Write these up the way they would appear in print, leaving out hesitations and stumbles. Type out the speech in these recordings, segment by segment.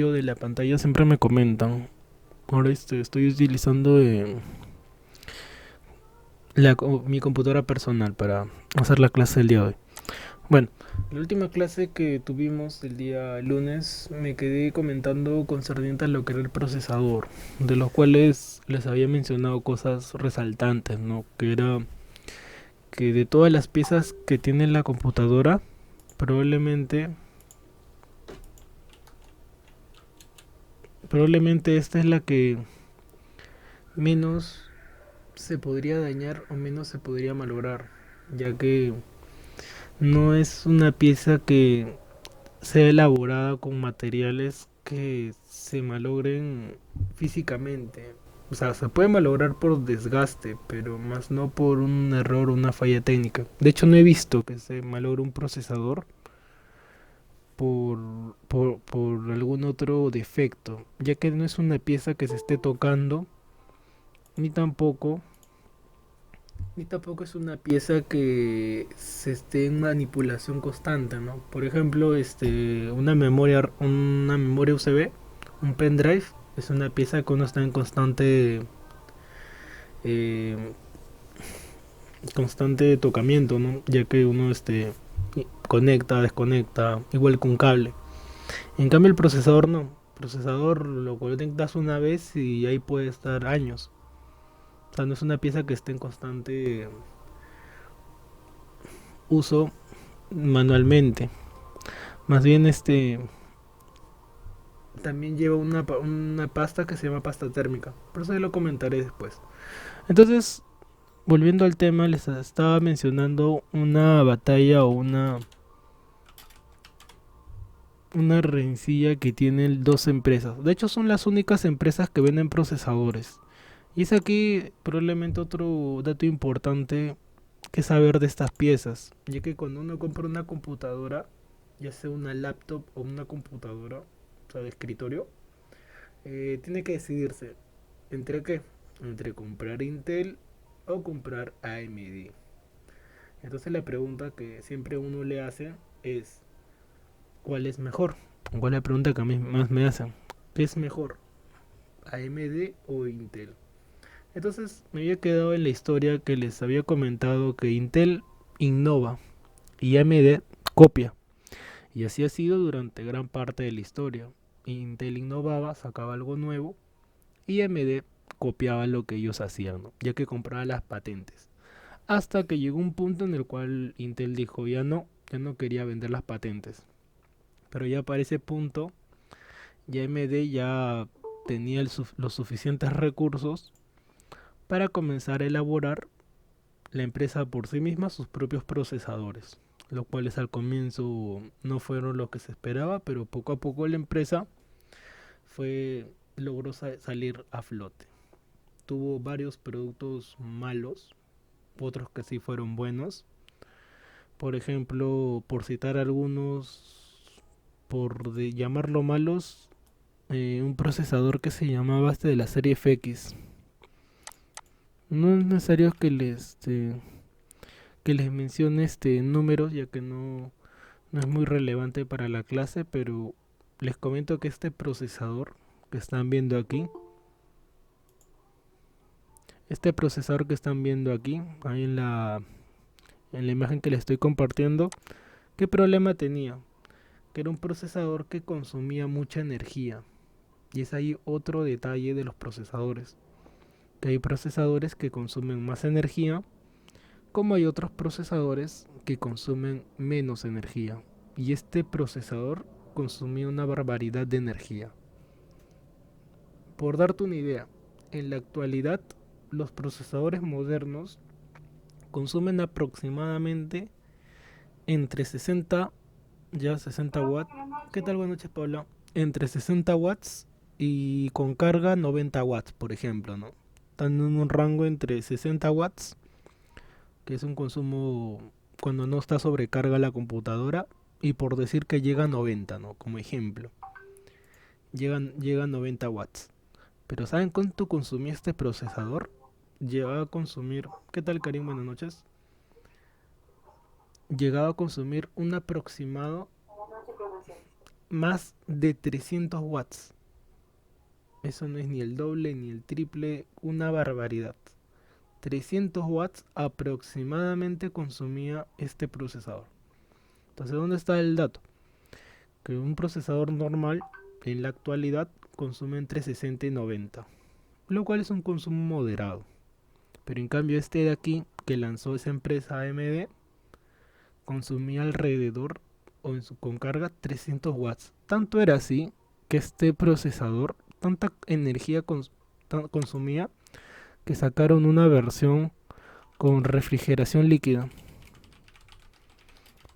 De la pantalla siempre me comentan. Ahora estoy utilizando mi computadora personal para hacer la clase del día de hoy. Bueno, la última clase que tuvimos el día lunes me quedé comentando concerniente a lo que era el procesador, de los cuales les había mencionado cosas resaltantes, ¿no? Que era que de todas las piezas que tiene la computadora, probablemente, probablemente esta es la que menos se podría dañar o menos se podría malograr, ya que no es una pieza que sea elaborada con materiales que se malogren físicamente. O sea, se puede malograr por desgaste, pero más no por un error o una falla técnica. De hecho, no he visto que se malogre un procesador por, por algún otro defecto, ya que no es una pieza que se esté tocando, ni tampoco Ni tampoco es una pieza que se esté en manipulación constante, ¿no? Por ejemplo, una memoria USB, un pendrive, es una pieza que uno está en eh, constante tocamiento, ¿no? Ya que uno conecta, desconecta, igual con cable. En cambio el procesador no. El procesador lo conectas una vez y ahí puede estar años. O sea, no es una pieza que esté en constante uso manualmente. Más bien también lleva una pasta que se llama pasta térmica. Por eso ya lo comentaré después. Entonces, volviendo al tema, les estaba mencionando una batalla o una rencilla que tienen dos empresas. De hecho, son las únicas empresas que venden procesadores. Y es aquí probablemente otro dato importante que saber de estas piezas. Ya que cuando uno compra una computadora, ya sea una laptop o una computadora, o sea, de escritorio, tiene que decidirse entre qué, entre comprar Intel o comprar AMD. Entonces la pregunta que siempre uno le hace es ¿cuál es mejor? ¿Cuál es la pregunta que a mí más me hacen? ¿Qué es mejor? ¿AMD o Intel? Entonces me había quedado en la historia que les había comentado que Intel innova y AMD copia. Y así ha sido durante gran parte de la historia. Intel innovaba, sacaba algo nuevo y AMD copiaba lo que ellos hacían, ¿no? Ya que compraba las patentes. Hasta que llegó un punto en el cual Intel dijo ya no quería vender las patentes. Pero ya para ese punto, ya AMD ya tenía los suficientes recursos para comenzar a elaborar la empresa por sí misma sus propios procesadores, los cuales al comienzo no fueron lo que se esperaba, pero poco a poco la empresa logró salir a flote. Tuvo varios productos malos, otros que sí fueron buenos. Por ejemplo, por citar algunos, llamarlo malos, un procesador que se llamaba de la serie FX. No es necesario que les mencione números, ya que no es muy relevante para la clase, pero les comento que este procesador que están viendo aquí, ahí en la imagen que les estoy compartiendo, ¿qué problema tenía? Que era un procesador que consumía mucha energía. Y es ahí otro detalle de los procesadores. Que hay procesadores que consumen más energía, como hay otros procesadores que consumen menos energía. Y este procesador consumía una barbaridad de energía. Por darte una idea, en la actualidad los procesadores modernos consumen aproximadamente entre 60 watts. ¿Qué tal? Buenas noches, Pablo. Entre 60 watts y con carga 90 watts, por ejemplo, ¿no? Están en un rango entre 60 watts, que es un consumo cuando no está sobrecarga la computadora, y por decir que llega a 90, ¿no? Como ejemplo. Llega a 90 watts. Pero ¿saben cuánto consumía este procesador? Llegaba a consumir... ¿Qué tal, Karim? Buenas noches. Llegaba a consumir un aproximado más de 300 watts. Eso no es ni el doble ni el triple, una barbaridad. 300 watts aproximadamente consumía este procesador. Entonces, ¿dónde está el dato? Que un procesador normal en la actualidad consume entre 60 y 90, lo cual es un consumo moderado. Pero en cambio este de aquí, que lanzó esa empresa AMD, consumía alrededor, con carga, 300 watts. Tanto era así que este procesador, tanta energía consumía, que sacaron una versión con refrigeración líquida.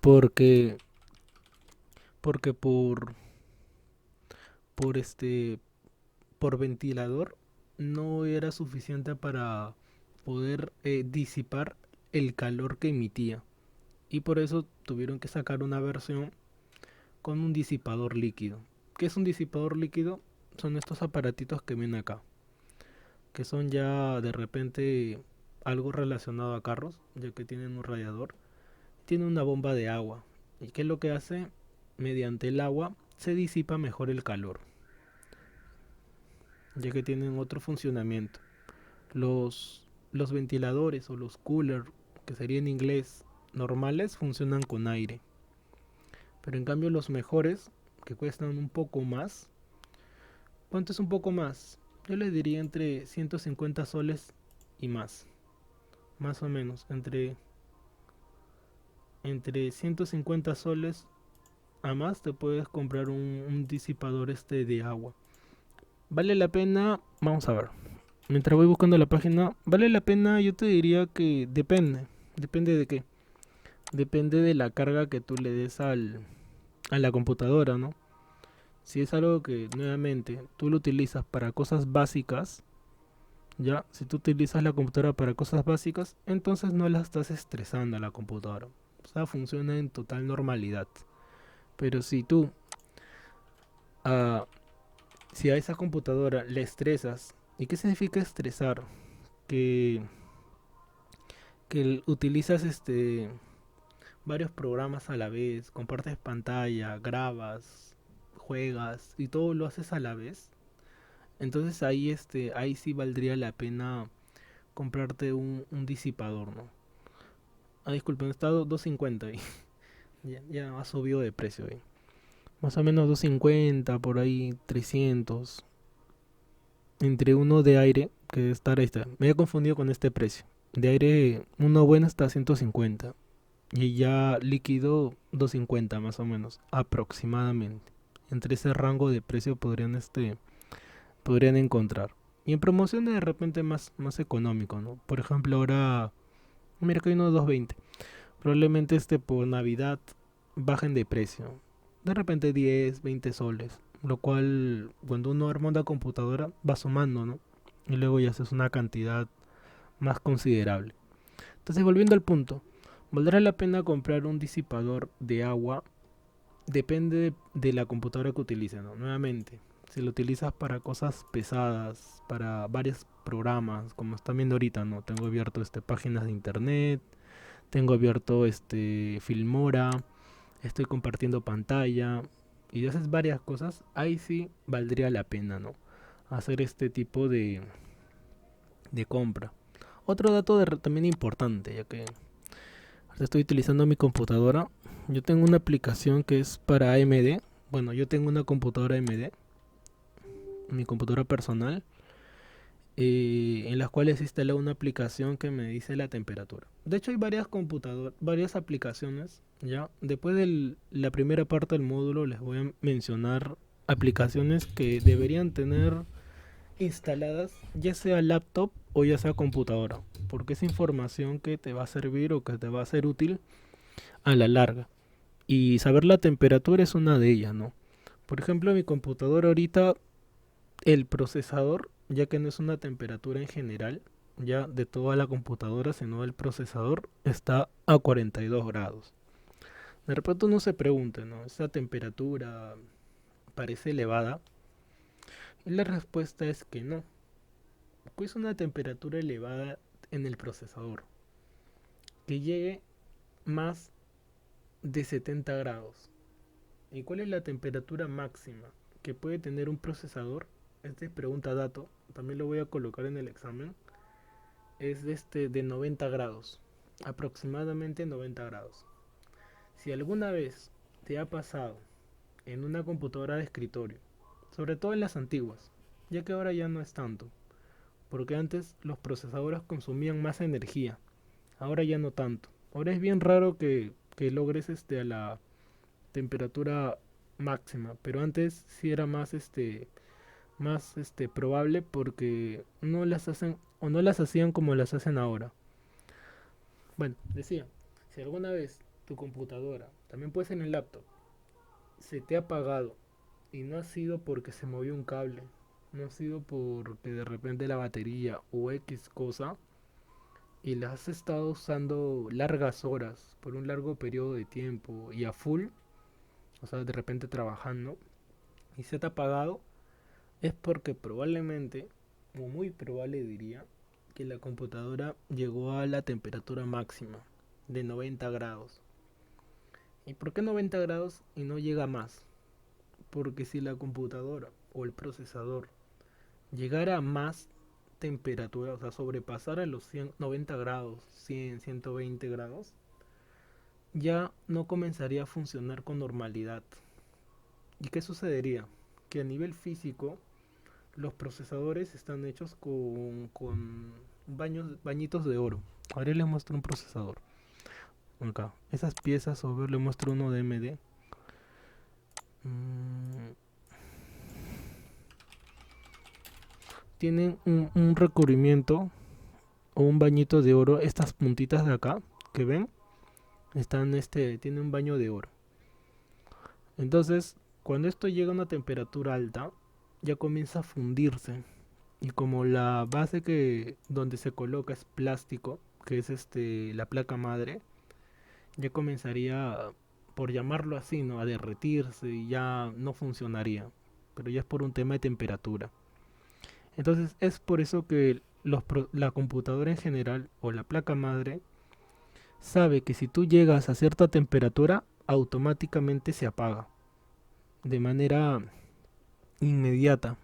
Porque, porque por este, por ventilador no era suficiente para poder disipar el calor que emitía. Y por eso tuvieron que sacar una versión con un disipador líquido. ¿Qué es un disipador líquido? Son estos aparatitos que ven acá, que son ya de repente algo relacionado a carros, ya que tienen un radiador, tiene una bomba de agua. ¿Y qué es lo que hace? Mediante el agua se disipa mejor el calor, ya que tienen otro funcionamiento. Los ventiladores o los coolers, que sería en inglés normales, funcionan con aire. Pero en cambio los mejores, que cuestan un poco más, ¿cuánto es un poco más? Yo les diría entre 150 soles y más o menos, entre 150 soles a más te puedes comprar un disipador de agua. ¿Vale la pena? Vamos a ver. Mientras voy buscando la página, ¿vale la pena? Yo te diría que depende. ¿Depende de qué? Depende de la carga que tú le des a la computadora, ¿no? Si es algo que nuevamente tú lo utilizas para cosas básicas, ya, si tú utilizas la computadora para cosas básicas, entonces no la estás estresando a la computadora. O sea, funciona en total normalidad. Pero ah, si a esa computadora le estresas, ¿y qué significa estresar? Que, que utilizas varios programas a la vez, compartes pantalla, grabas, juegas y todo lo haces a la vez. Entonces ahí sí valdría la pena comprarte un disipador, ¿no? Ah, disculpen, está 250 ahí. Ya ha subido de precio ahí. Más o menos 250, por ahí 300. Entre uno de aire, que está ahí está. Me he confundido con este precio. De aire, uno bueno está a 150. Y ya líquido 250 más o menos, aproximadamente. Entre ese rango de precio podrían encontrar. Y en promociones de repente más económico, ¿no? Por ejemplo, ahora, mira que hay uno 220. Probablemente por Navidad bajen de precio. De repente 10, 20 soles. Lo cual, cuando uno arma una computadora, va sumando, ¿no? Y luego ya haces una cantidad más considerable. Entonces, volviendo al punto, ¿valdrá la pena comprar un disipador de agua? Depende de la computadora que utilices, ¿no? Nuevamente, si lo utilizas para cosas pesadas, para varios programas, como están viendo ahorita, ¿no? Tengo abierto páginas de internet, tengo abierto Filmora, estoy compartiendo pantalla y haces varias cosas, ahí sí valdría la pena, ¿no? Hacer este tipo de compra. Otro dato también importante, ya que estoy utilizando mi computadora, yo tengo una aplicación que es para AMD. Bueno, yo tengo una computadora AMD, mi computadora personal, en las cuales instalé una aplicación que me dice la temperatura. De hecho, hay varias aplicaciones, ¿ya? Después de la primera parte del módulo les voy a mencionar aplicaciones que deberían tener instaladas, ya sea laptop o ya sea computadora, porque es información que te va a servir o que te va a ser útil a la larga. Y saber la temperatura es una de ellas, ¿no? Por ejemplo, mi computadora ahorita, el procesador, ya que no es una temperatura en general, ya de toda la computadora, sino el procesador, está a 42 grados. De repente uno se pregunta, ¿no? ¿Esa temperatura parece elevada? Y la respuesta es que no. Es una temperatura elevada en el procesador, que llegue más de 70 grados. ¿Y cuál es la temperatura máxima que puede tener un procesador? Esta es pregunta dato, también lo voy a colocar en el examen. Es de 90 grados, aproximadamente 90 grados. Si alguna vez te ha pasado en una computadora de escritorio, sobre todo en las antiguas, ya que ahora ya no es tanto, porque antes los procesadores consumían más energía, ahora ya no tanto. Ahora es bien raro que logres a la temperatura máxima, pero antes sí era más probable porque no las hacen o no las hacían como las hacen ahora. Bueno, decía, si alguna vez tu computadora, también puede ser en el laptop, se te ha apagado y no ha sido porque se movió un cable, no ha sido porque de repente la batería o X cosa y la has estado usando largas horas por un largo periodo de tiempo y a full, o sea, de repente trabajando y se te ha apagado, es porque probablemente, o muy probable diría, que la computadora llegó a la temperatura máxima de 90 grados. ¿Y por qué 90 grados y no llega más? Porque si la computadora o el procesador llegara a más temperatura, o sea, sobrepasara los 90 grados, 100, 120 grados, ya no comenzaría a funcionar con normalidad. ¿Y qué sucedería? Que a nivel físico, los procesadores están hechos con bañitos de oro. Ahora les muestro un procesador. Acá, esas piezas, o les muestro uno de AMD. Mm, tienen un recubrimiento o un bañito de oro. Estas puntitas de acá que ven tiene un baño de oro. Entonces, cuando esto llega a una temperatura alta, ya comienza a fundirse. Y como la base que donde se coloca es plástico, que es la placa madre, ya comenzaría, por llamarlo así, ¿no? A derretirse y ya no funcionaría. Pero ya es por un tema de temperatura. Entonces es por eso que la computadora en general o la placa madre sabe que si tú llegas a cierta temperatura, automáticamente se apaga de manera inmediata,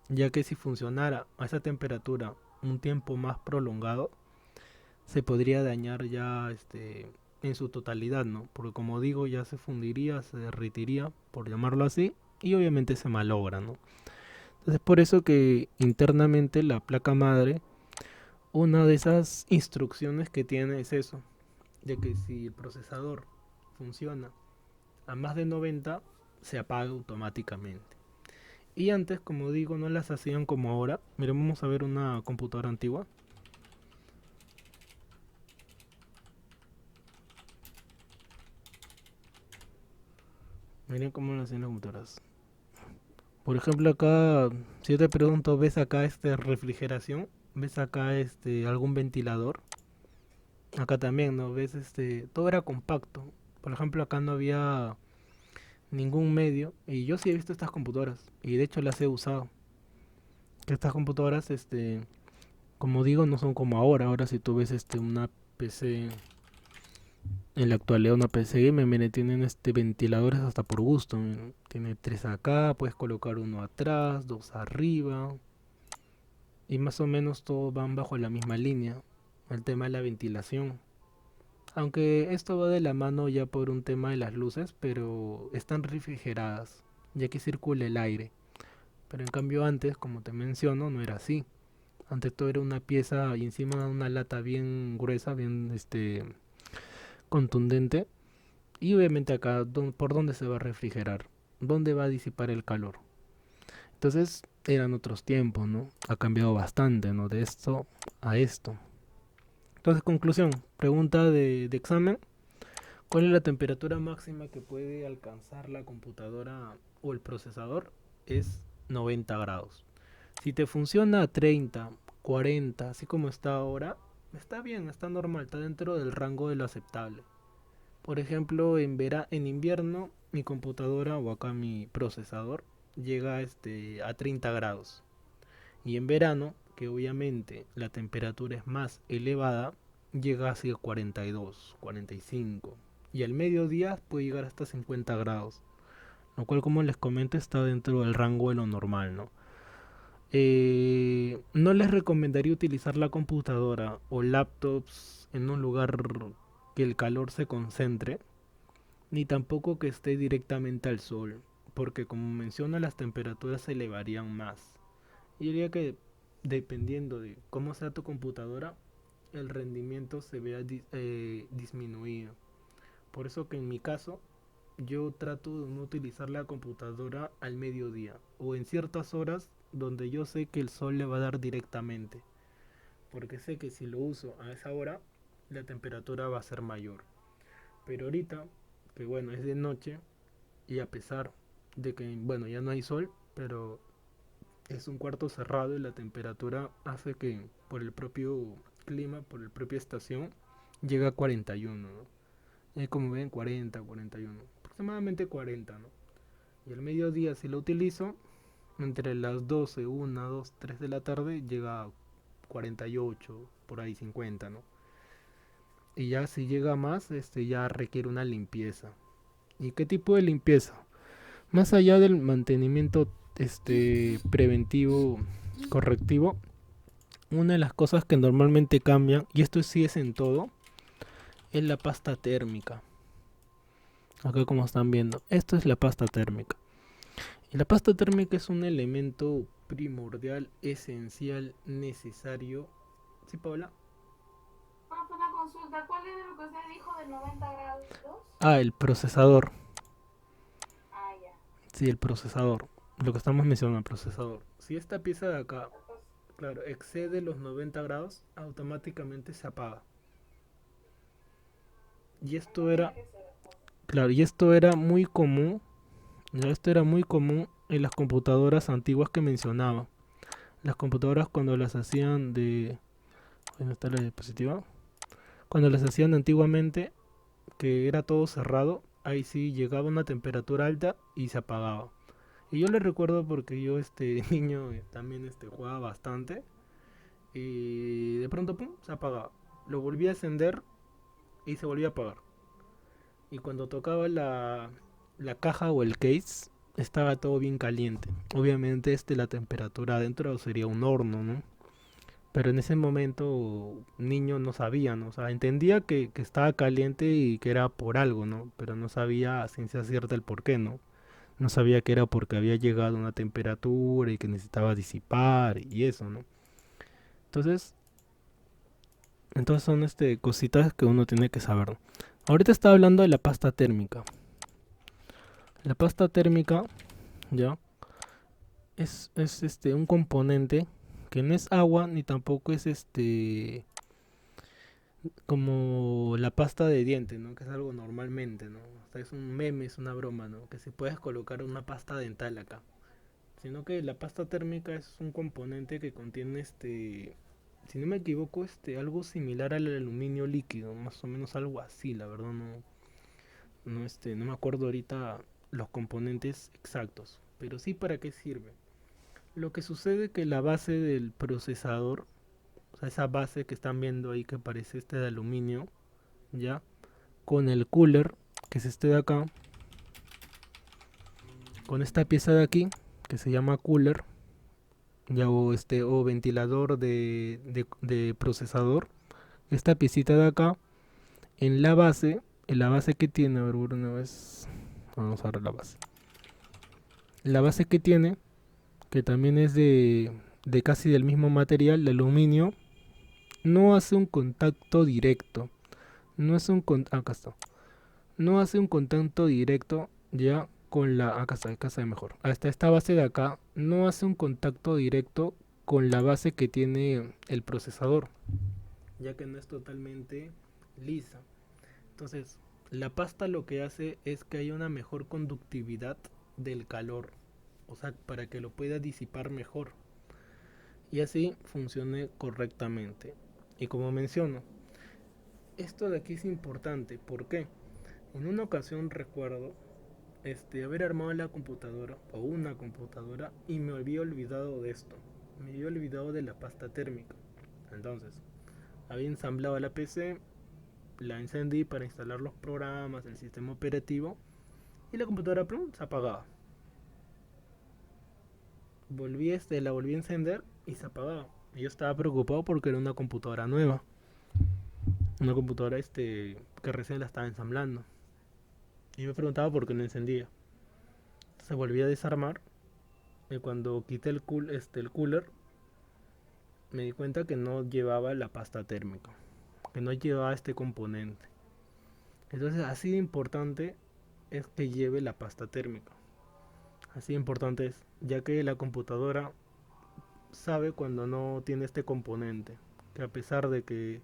ya que si funcionara a esa temperatura un tiempo más prolongado, se podría dañar ya en su totalidad, ¿no? Porque como digo, ya se fundiría, se derritiría, por llamarlo así, y obviamente se malogra, ¿no? Entonces por eso que internamente la placa madre, una de esas instrucciones que tiene es eso, de que si el procesador funciona a más de 90, se apaga automáticamente. Y antes, como digo, no las hacían como ahora. Miren, vamos a ver una computadora antigua. Miren cómo lo hacían las computadoras. Por ejemplo, acá, si yo te pregunto, ¿ves acá refrigeración? ¿Ves acá algún ventilador? Acá también, ¿no? ¿Ves todo era compacto? Por ejemplo, acá no había ningún medio y yo sí he visto estas computadoras y de hecho las he usado. Que estas computadoras, como digo, no son como ahora. Ahora si tú ves una PC en la actualidad, una PC gamer, mire, tienen ventiladores hasta por gusto. Miren. Tiene tres acá, puedes colocar uno atrás, dos arriba y más o menos todos van bajo la misma línea. El tema de la ventilación. Aunque esto va de la mano ya por un tema de las luces, pero están refrigeradas, ya que circula el aire. Pero en cambio antes, como te menciono, no era así. Antes todo era una pieza y encima una lata bien gruesa, bien contundente. Y obviamente acá, ¿por dónde se va a refrigerar? ¿Dónde va a disipar el calor? Entonces eran otros tiempos, ¿no? Ha cambiado bastante, ¿no? De esto a esto. Entonces, conclusión, pregunta de examen. ¿Cuál es la temperatura máxima que puede alcanzar la computadora o el procesador? Es 90 grados. Si te funciona a 30, 40, así como está ahora, está bien, está normal, está dentro del rango de lo aceptable. Por ejemplo, en invierno mi computadora o acá mi procesador llega a 30 grados. Y en verano, que obviamente la temperatura es más elevada, llega hacia 42, 45. Y al mediodía puede llegar hasta 50 grados. lo cual como les comento está dentro del rango de lo normal, ¿no? No les recomendaría utilizar la computadora o laptops en un lugar que el calor se concentre, ni tampoco que esté directamente al sol, porque como menciona las temperaturas se elevarían más. Yo diría que dependiendo de cómo sea tu computadora, el rendimiento se vea disminuido. Por eso que en mi caso yo trato de no utilizar la computadora al mediodía o en ciertas horas donde yo sé que el sol le va a dar directamente, porque sé que si lo uso a esa hora la temperatura va a ser mayor. Pero ahorita, que bueno, es de noche y a pesar de que bueno, ya no hay sol, pero es un cuarto cerrado y la temperatura hace que por el propio clima, por la propia estación, llega a 41, ¿no? Como ven, 40, 41, aproximadamente 40, ¿no? Y al mediodía si lo utilizo, entre las 12, 1, 2, 3 de la tarde, llega a 48, por ahí 50, ¿no? Y ya si llega más, ya requiere una limpieza. ¿Y qué tipo de limpieza? Más allá del mantenimiento preventivo correctivo, una de las cosas que normalmente cambian, y esto sí es en todo, es la pasta térmica. Acá como están viendo, esto es la pasta térmica. Y la pasta térmica es un elemento primordial, esencial, necesario. ¿Sí, Paula? Una consulta, ¿cuál es lo que usted dijo de 90 grados? Ah, el procesador. Ah, ya. Sí, el procesador. Lo que estamos mencionando, el procesador. Si esta pieza de acá, La cosa. claro, excede los 90 grados, automáticamente se apaga. Y No esto tiene era, que ser entonces. claro, y esto era muy común. Ya esto era muy común en las computadoras antiguas que mencionaba. Las computadoras cuando las hacían de... ¿Dónde está la diapositiva? Cuando las hacían antiguamente, que era todo cerrado, ahí sí llegaba una temperatura alta y se apagaba. Y yo le recuerdo porque yo niño también jugaba bastante y de pronto pum, se apagaba. Lo volví a encender y se volvía a apagar. Y cuando tocaba la caja o el case, estaba todo bien caliente. Obviamente la temperatura adentro sería un horno, ¿no? Pero en ese momento niño no sabía, ¿no? O sea, entendía que estaba caliente y que era por algo, ¿no? Pero no sabía a ciencia cierta el por qué, ¿no? No sabía que era porque había llegado a una temperatura y que necesitaba disipar y eso, ¿no? Entonces, entonces son cositas que uno tiene que saber, ¿no? Ahorita estaba hablando de la pasta térmica. La pasta térmica, ¿ya? Es un componente que no es agua ni tampoco es como la pasta de diente, ¿no? Que es algo normalmente, ¿no? O sea, es un meme, es una broma, ¿no? Que si puedes colocar una pasta dental acá. Sino que la pasta térmica es un componente que contiene si no me equivoco, algo similar al aluminio líquido, más o menos algo así, la verdad no me acuerdo ahorita los componentes exactos, pero sí para qué sirve. Lo que sucede es que la base del procesador, o sea, esa base que están viendo ahí que parece de aluminio, ya, con el cooler, que es de acá, con esta pieza de aquí, que se llama cooler, ya, o ventilador de procesador, esta piecita de acá, en la base que tiene, a ver, una vez, vamos a ver la base que tiene, que también es de casi del mismo material, de aluminio, no hace un contacto directo, no hace acá está, no hace un contacto directo ya con acá está mejor, hasta esta base de acá, no hace un contacto directo con la base que tiene el procesador, ya que no es totalmente lisa. Entonces, la pasta lo que hace es que haya una mejor conductividad del calor, o sea, para que lo pueda disipar mejor y así funcione correctamente. Y como menciono, esto de aquí es importante, ¿por qué? En una ocasión recuerdo haber armado la computadora o una computadora y me había olvidado de esto, me había olvidado de la pasta térmica. Entonces, había ensamblado la PC, la encendí para instalar los programas, el sistema operativo y la computadora plum, se apagaba. La volví a encender y se apagaba. Y yo estaba preocupado porque era una computadora nueva, una computadora que recién la estaba ensamblando. Y me preguntaba por qué no encendía. Se volvía a desarmar y cuando quité el cooler me di cuenta que no llevaba la pasta térmica, que no llevaba este componente. Entonces así de importante es que lleve la pasta térmica. Así de importante es, ya que la computadora sabe cuando no tiene este componente, que a pesar de que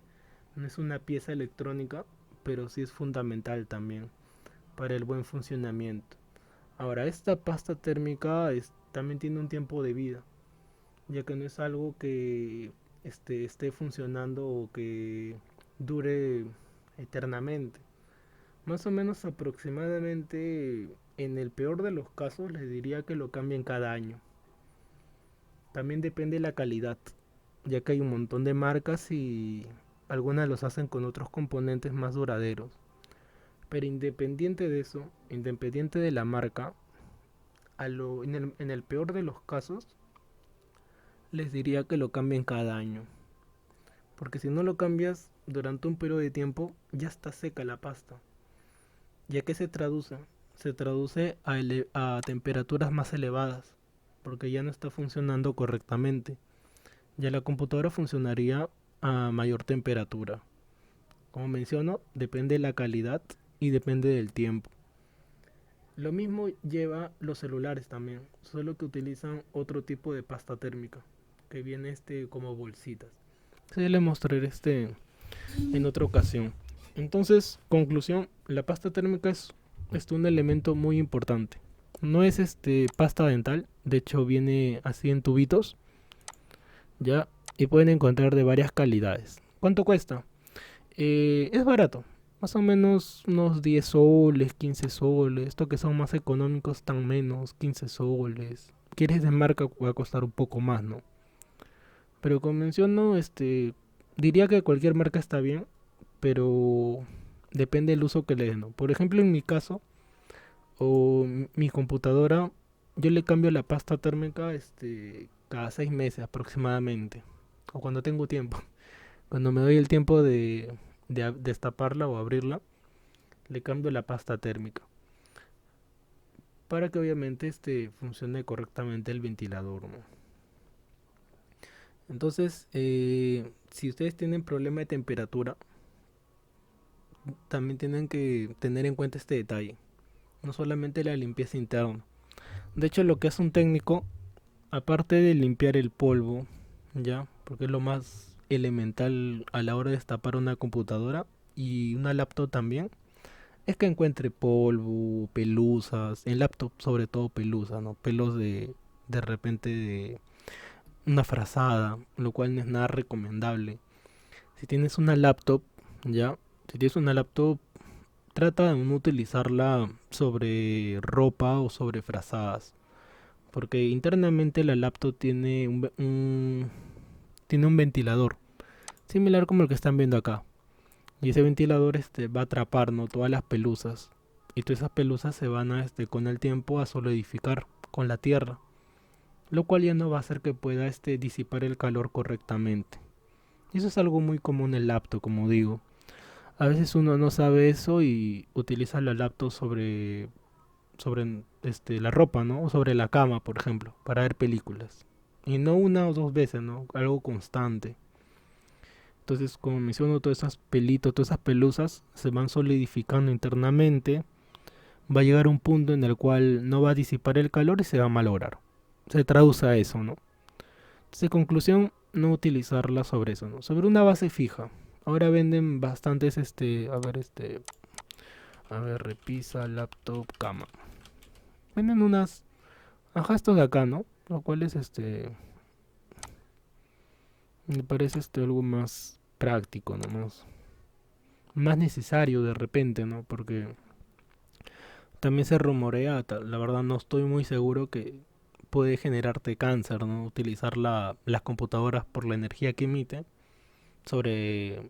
no es una pieza electrónica, pero sí es fundamental también para el buen funcionamiento. Ahora, esta pasta térmica también tiene un tiempo de vida, ya que no es algo que esté funcionando o que dure eternamente. Más o menos aproximadamente, en el peor de los casos, les diría que lo cambien cada año. También depende de la calidad, ya que hay un montón de marcas y algunas los hacen con otros componentes más duraderos. Pero independiente de eso, independiente de la marca, en el peor de los casos, les diría que lo cambien cada año. Porque si no lo cambias durante un periodo de tiempo, ya está seca la pasta. ¿Ya que se traduce? Se traduce a temperaturas más elevadas, porque ya no está funcionando correctamente. Ya la computadora funcionaría a mayor temperatura. Como menciono, depende de la calidad y depende del tiempo. Lo mismo lleva los celulares también, solo que utilizan otro tipo de pasta térmica, que viene como bolsitas. Sí, le mostraré en otra ocasión. Entonces, conclusión, la pasta térmica es un elemento muy importante. No es pasta dental, de hecho viene así en tubitos, ya, y pueden encontrar de varias calidades. ¿Cuánto cuesta? Es barato, más o menos unos 10 soles, 15 soles. Estos que son más económicos están menos, 15 soles. Quieres de marca va a costar un poco más, ¿no? Pero como menciono, diría que cualquier marca está bien, pero depende del uso que le den, ¿no? Por ejemplo, en mi caso, o mi computadora, yo le cambio la pasta térmica cada 6 meses aproximadamente. O cuando tengo tiempo. Cuando me doy el tiempo de destaparla o abrirla, le cambio la pasta térmica. Para que obviamente funcione correctamente el ventilador, ¿no? Entonces, si ustedes tienen problema de temperatura, también tienen que tener en cuenta este detalle. No solamente la limpieza interna. De hecho, lo que hace un técnico, aparte de limpiar el polvo, ya, porque es lo más elemental a la hora de destapar una computadora y una laptop también, es que encuentre polvo, pelusas, en laptop sobre todo pelusas, ¿no? Pelos de repente de una frazada, lo cual no es nada recomendable. Si tienes una laptop, ya, si tienes una laptop, trata de no utilizarla sobre ropa o sobre frazadas, porque internamente la laptop tiene un ventilador, similar como el que están viendo acá. Y ese ventilador va a atrapar, ¿no?, todas las pelusas. Y todas esas pelusas se van con el tiempo a solidificar con la tierra, lo cual ya no va a hacer que pueda disipar el calor correctamente. Y eso es algo muy común en el laptop, como digo. A veces uno no sabe eso y utiliza la laptop sobre la ropa, ¿no? O sobre la cama, por ejemplo, para ver películas. Y no una o dos veces, ¿no? Algo constante. Entonces, como menciono, todos esos pelitos, todas esas pelusas se van solidificando internamente. Va a llegar un punto en el cual no va a disipar el calor y se va a malograr. Se traduce a eso, ¿no? Entonces, conclusión, no utilizarla sobre eso, ¿no? Sobre una base fija. Ahora venden bastantes, a ver, repisa, laptop, cama. Venden unas, ajá, estos de acá, ¿no? Lo cual es, me parece algo más práctico, ¿no? Más necesario de repente, ¿no? Porque también se rumorea, la verdad no estoy muy seguro, que puede generarte cáncer, ¿no? Utilizar las computadoras por la energía que emite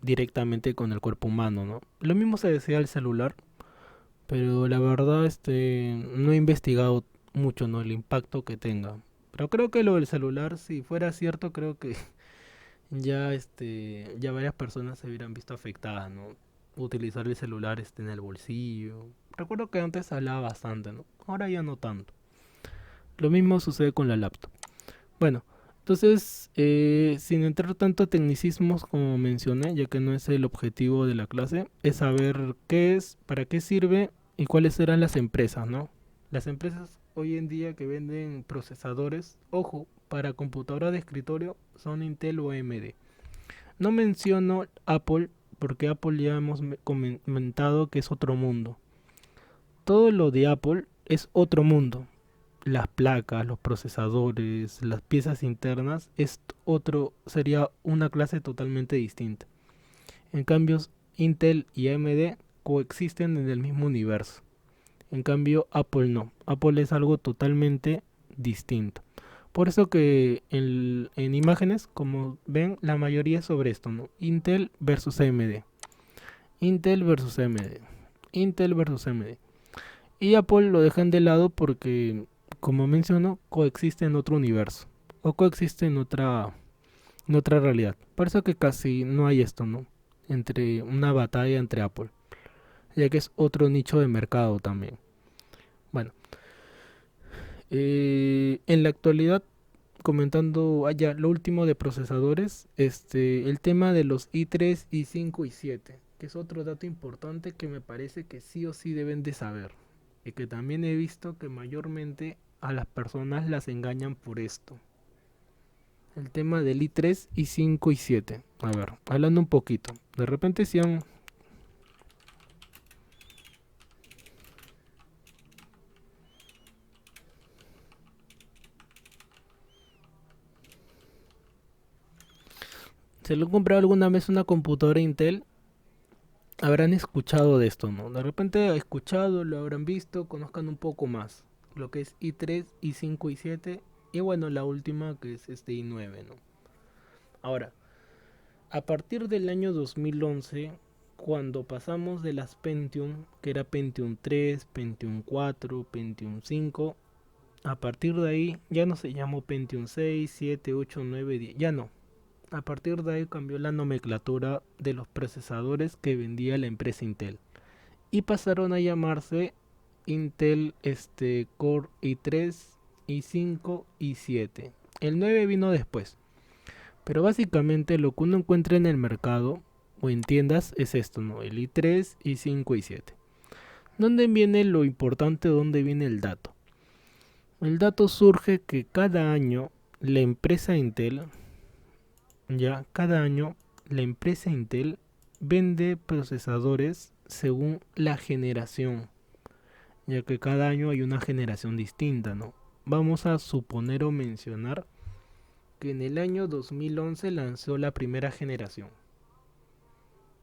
directamente con el cuerpo humano, ¿no? Lo mismo se decía del celular, pero la verdad no he investigado mucho, ¿no? El impacto que tenga. Pero creo que lo del celular, si fuera cierto, creo que ya varias personas se hubieran visto afectadas, ¿no? Utilizar el celular en el bolsillo. Recuerdo que antes hablaba bastante, ¿no? Ahora ya no tanto. Lo mismo sucede con la laptop. Bueno, entonces, sin entrar tanto a tecnicismos como mencioné, ya que no es el objetivo de la clase, es saber qué es, para qué sirve y cuáles eran las empresas, ¿no? Las empresas hoy en día que venden procesadores, ojo, para computadora de escritorio son Intel o AMD. No menciono Apple porque Apple ya hemos comentado que es otro mundo. Todo lo de Apple es otro mundo. Las placas, los procesadores, las piezas internas sería una clase totalmente distinta. En cambio, Intel y AMD coexisten en el mismo universo. En cambio, Apple no. Apple es algo totalmente distinto. Por eso que en imágenes, como ven, la mayoría es sobre esto, ¿no? Intel versus AMD. Intel versus AMD. Intel versus AMD. Y Apple lo dejan de lado porque, como menciono, coexiste en otro universo. O coexiste en otra realidad. Por eso que casi no hay esto, ¿no? Entre una batalla entre Apple. Ya que es otro nicho de mercado también. Bueno, en la actualidad, comentando allá lo último de procesadores, el tema de los i3, i5 y 7, que es otro dato importante que me parece que sí o sí deben de saber. Y que también he visto que mayormente a las personas las engañan por esto. El tema del i3, i5 y 7. A ver, hablando un poquito. De repente si han... ¿Se lo han comprado alguna vez una computadora Intel? Habrán escuchado de esto, ¿no? De repente escuchado, lo habrán visto, conozcan un poco más. Lo que es i3, i5 y 7. Y bueno, la última que es este i9, ¿no? Ahora, a partir del año 2011, cuando pasamos de las Pentium, que era Pentium 3, Pentium 4, Pentium 5, a partir de ahí ya no se llamó Pentium 6, 7, 8, 9, 10, ya no. A partir de ahí cambió la nomenclatura de los procesadores que vendía la empresa Intel y pasaron a llamarse Intel Core i3, i5 y 7. El 9 vino después, pero básicamente lo que uno encuentra en el mercado o en tiendas es esto, ¿no? El i3, i5 y 7. ¿Dónde viene lo importante? ¿Dónde viene el dato? El dato surge que cada año la empresa Intel, cada año la empresa Intel vende procesadores según la generación, ya que cada año hay una generación distinta, ¿no? Vamos a suponer o mencionar que en el año 2011 lanzó la primera generación,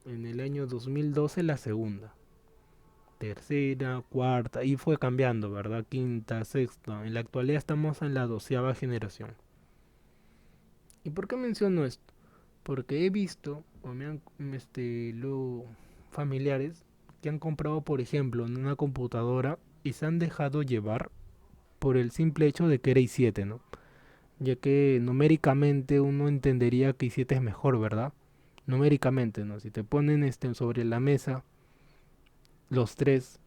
en el año 2012 la segunda, tercera, cuarta, y fue cambiando, ¿verdad? Quinta, sexta. En la actualidad estamos en la 12ª generación. ¿Y por qué menciono esto? Porque he visto, o me han, familiares que han comprado, por ejemplo, en una computadora y se han dejado llevar por el simple hecho de que era i7, ¿no? Ya que numéricamente uno entendería que i7 es mejor, ¿verdad? Numéricamente, ¿no? Si te ponen sobre la mesa los tres,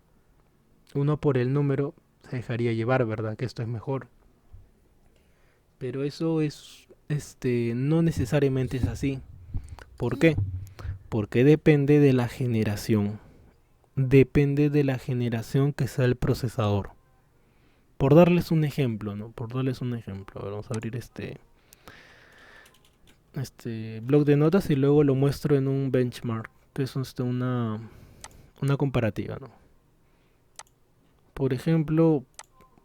uno por el número, se dejaría llevar, ¿verdad? Que esto es mejor. Pero eso es, no necesariamente es así. ¿Por qué? Porque depende de la generación. Depende de la generación que sea el procesador. Por darles un ejemplo, ¿no? Por darles un ejemplo. A ver, vamos a abrir este blog de notas y luego lo muestro en un benchmark, que es una comparativa, ¿no? Por ejemplo,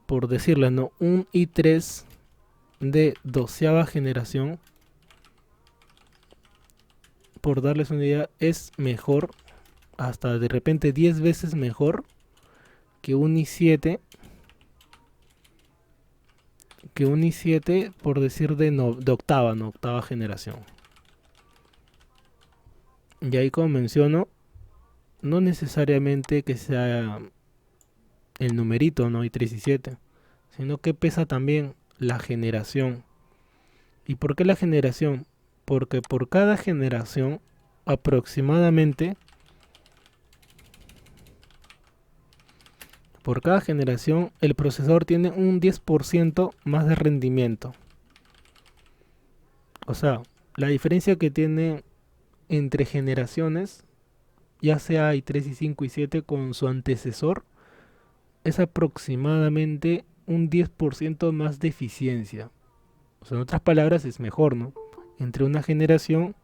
por decirle, ¿no? Un i3 de 12ª generación, por darles una idea, es mejor, hasta de repente 10 veces mejor que un i7, por decir de octava, ¿no? Octava generación. Y ahí, como menciono, no necesariamente que sea el numerito, ¿no? i3 y 7, sino que pesa también la generación. ¿Y por qué la generación? Porque por cada generación aproximadamente, por cada generación el procesador tiene un 10% más de rendimiento. O sea, la diferencia que tiene entre generaciones, ya sea i3 y 5 y 7 con su antecesor, es aproximadamente un 10% más de eficiencia. O sea, en otras palabras, es mejor, ¿no? Entre una generación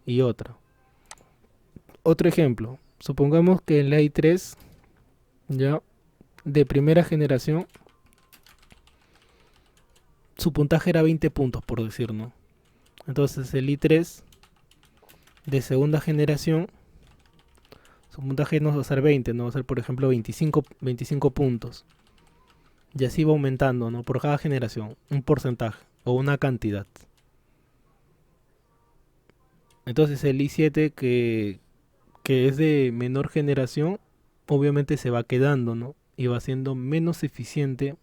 y otra. Otro ejemplo, supongamos que en la i3, ya de primera generación, su puntaje era 20 puntos, por decir, ¿no? Entonces el i3 de segunda generación, su puntaje no va a ser 20, no va a ser, por ejemplo, 25 puntos. Y así va aumentando, ¿no? Por cada generación, un porcentaje o una cantidad. Entonces el i7 que es de menor generación, obviamente se va quedando, ¿no? Y va siendo menos eficiente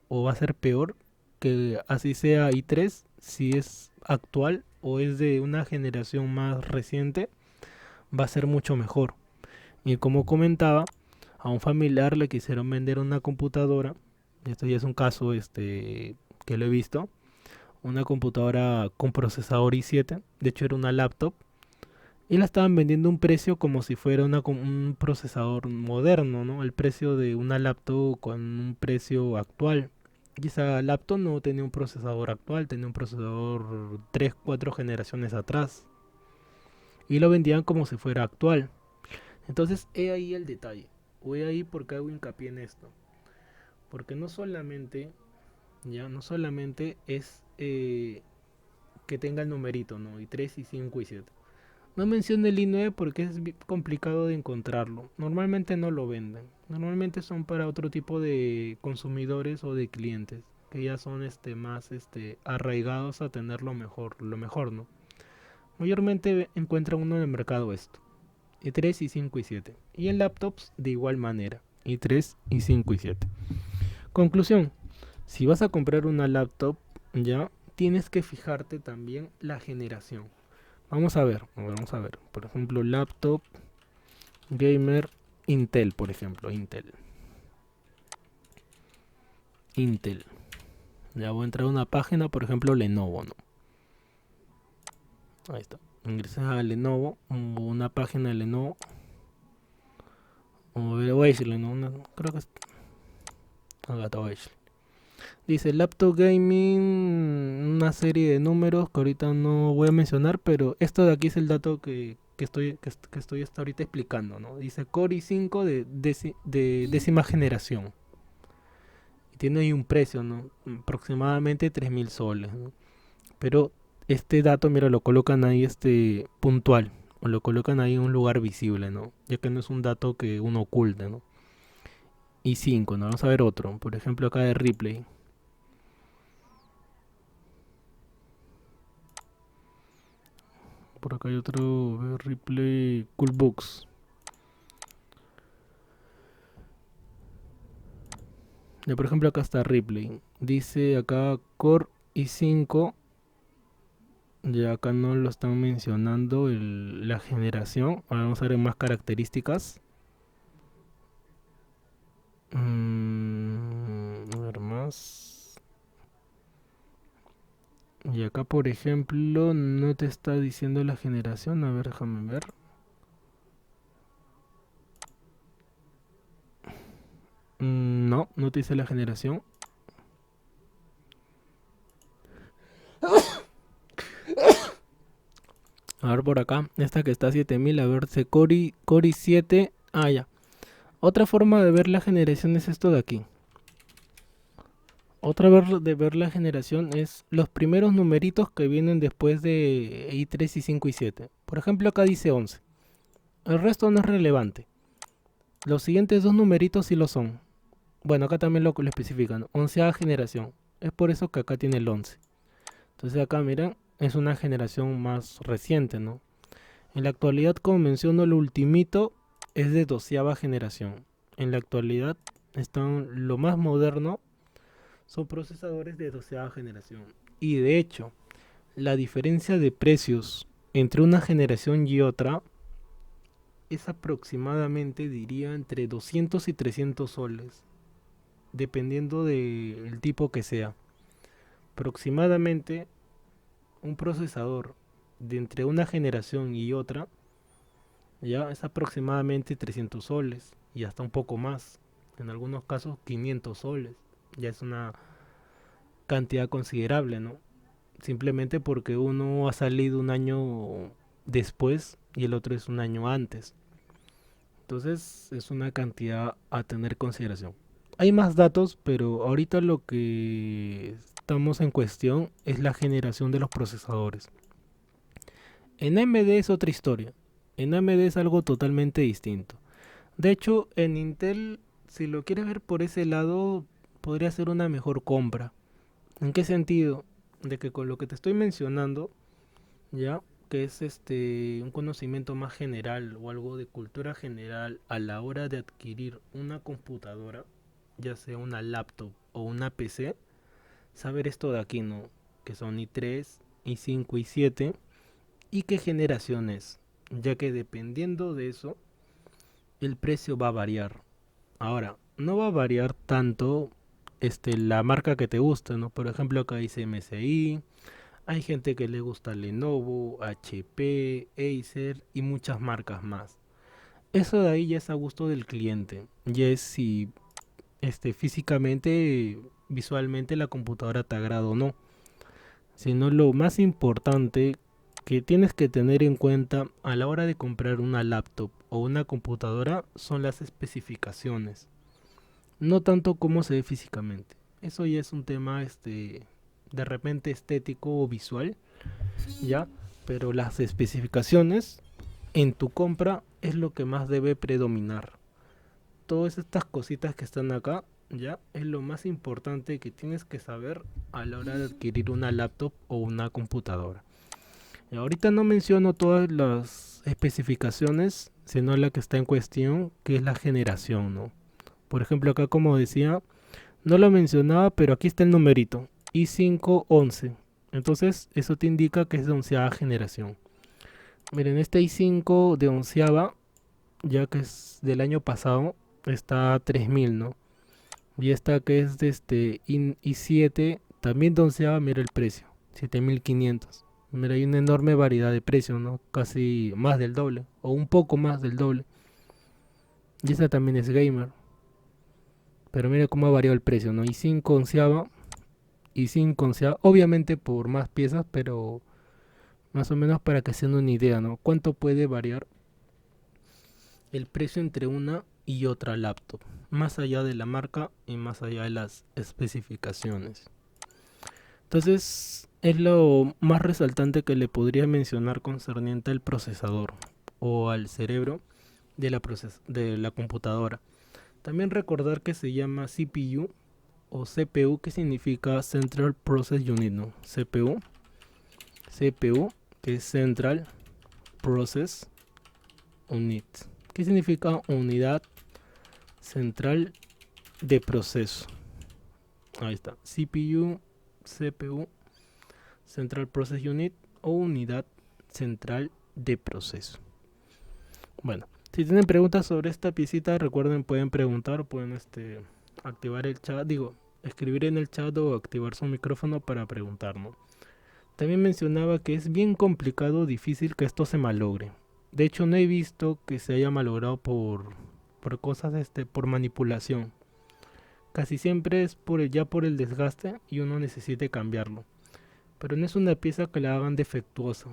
o va a ser peor que así sea i3 si es actual o es de una generación más reciente, va a ser mucho mejor. Y como comentaba, a un familiar le quisieron vender una computadora, esto ya es un caso que lo he visto, una computadora con procesador i7, de hecho era una laptop, y la estaban vendiendo a un precio como si fuera un procesador moderno, ¿no? El precio de una laptop con un precio actual. Y esa laptop no tenía un procesador actual, tenía un procesador 3 4 generaciones atrás. Y lo vendían como si fuera actual. Entonces, he ahí el detalle. O he ahí porque hago hincapié en esto. Porque no solamente, ya, no solamente es que tenga el numerito, ¿no? Y 3 y 5 y 7. No menciono el i9 porque es complicado de encontrarlo. Normalmente no lo venden. Normalmente son para otro tipo de consumidores o de clientes que ya son más arraigados a tener lo mejor, ¿no? Mayormente encuentra uno en el mercado esto. i3 y 5 y 7. Y en laptops de igual manera. i3 y 5 y 7. Conclusión. Si vas a comprar una laptop, ya tienes que fijarte también la generación. Vamos a ver. Por ejemplo, laptop gamer Intel, por ejemplo. Intel. Ya voy a entrar a una página, por ejemplo, Lenovo, ¿no? Ahí está. Ingresas a Lenovo, una página de Lenovo. O voy a decirle, ¿no? Creo que es. Acá te voy a decir. Dice laptop gaming, una serie de números que ahorita no voy a mencionar, pero esto de aquí es el dato que estoy hasta ahorita explicando, ¿no? Dice Core i5 de décima generación. Y tiene ahí un precio, ¿no? Aproximadamente 3.000 soles, ¿no? Pero este dato, mira, lo colocan ahí puntual. O lo colocan ahí en un lugar visible, ¿no? Ya que no es un dato que uno oculte, ¿no? i5, ¿no? Vamos a ver otro. Por ejemplo, acá de Replay. Por acá hay otro Replay Coolbooks. Ya, por ejemplo, acá está Replay. Dice acá Core i5. Ya acá no lo están mencionando la generación. Ahora vamos a ver más características. A ver más. Y acá, por ejemplo, no te está diciendo la generación. A ver, déjame ver. No, no te dice la generación. A ver por acá, esta que está a 7000, a ver, Core i7. Ah, ya. Otra forma de ver la generación es esto de aquí. Otra de ver la generación es los primeros numeritos que vienen después de i3 y 5 y 7. Por ejemplo, acá dice 11. El resto no es relevante. Los siguientes dos numeritos sí lo son. Bueno, acá también lo especifican. 11ª generación. Es por eso que acá tiene el 11. Entonces acá, miren, es una generación más reciente, ¿no? En la actualidad, como menciono, el ultimito es de 12ª generación. En la actualidad Están lo más moderno son procesadores de 12ª generación. Y de hecho, la diferencia de precios entre una generación y otra es aproximadamente, diría, entre 200 y 300 soles, dependiendo del tipo que sea. Aproximadamente un procesador de entre una generación y otra ya es aproximadamente 300 soles y hasta un poco más. En algunos casos 500 soles. Ya es una cantidad considerable, ¿no? Simplemente porque uno ha salido un año después y el otro es un año antes. Entonces es una cantidad a tener en consideración. Hay más datos, pero ahorita lo que estamos en cuestión es la generación de los procesadores. En AMD es otra historia. En AMD es algo totalmente distinto. De hecho, en Intel, si lo quieres ver por ese lado, podría ser una mejor compra. ¿En qué sentido? De que con lo que te estoy mencionando, ya, que es un conocimiento más general o algo de cultura general a la hora de adquirir una computadora, ya sea una laptop o una PC, saber esto de aquí, ¿no? Que son i3, i5, i7 y qué generaciones, ya que dependiendo de eso, el precio va a variar. Ahora, no va a variar tanto la marca que te gusta, ¿no? Por ejemplo, acá dice MSI, hay gente que le gusta Lenovo, HP, Acer y muchas marcas más. Eso de ahí ya es a gusto del cliente. Ya es si físicamente, visualmente la computadora te agrada o no. Sino lo más importante que tienes que tener en cuenta a la hora de comprar una laptop o una computadora son las especificaciones. No tanto cómo se ve físicamente. Eso ya es un tema de repente estético o visual, ¿ya? Pero las especificaciones en tu compra es lo que más debe predominar. Todas estas cositas que están acá, ¿ya? Es lo más importante que tienes que saber a la hora de adquirir una laptop o una computadora. Y ahorita no menciono todas las especificaciones, sino la que está en cuestión, que es la generación, ¿no? Por ejemplo, acá como decía, no lo mencionaba, pero aquí está el numerito, i5-11. Entonces, eso te indica que es de 11ª generación. Miren, este i5 de 11ª, ya que es del año pasado, está a 3000, ¿no? Y esta que es de i7, también de 11ª, mira el precio, 7500. Mira, hay una enorme variedad de precios, ¿no? Casi más del doble, o un poco más del doble. Y esta también es gamer. Pero mira cómo ha variado el precio, ¿no? i5 onceava y 5 onceava, obviamente por más piezas, pero más o menos para que se den una idea, ¿no? ¿Cuánto puede variar el precio entre una y otra laptop? Más allá de la marca y más allá de las especificaciones. Entonces, es lo más resaltante que le podría mencionar concerniente al procesador o al cerebro de la computadora. También recordar que se llama CPU o CPU, que significa Central Process Unit, ¿no? CPU, que es Central Process Unit, que significa unidad central de proceso. Ahí está, CPU, Central Process Unit o unidad central de proceso. Bueno, si tienen preguntas sobre esta piecita, recuerden, pueden preguntar, pueden activar el chat, digo, escribir en el chat o activar su micrófono para preguntar, ¿no? También mencionaba que es bien complicado, difícil que esto se malogre. De hecho, no he visto que se haya malogrado por cosas, por manipulación. Casi siempre es ya por el desgaste y uno necesite cambiarlo. Pero no es una pieza que la hagan defectuosa.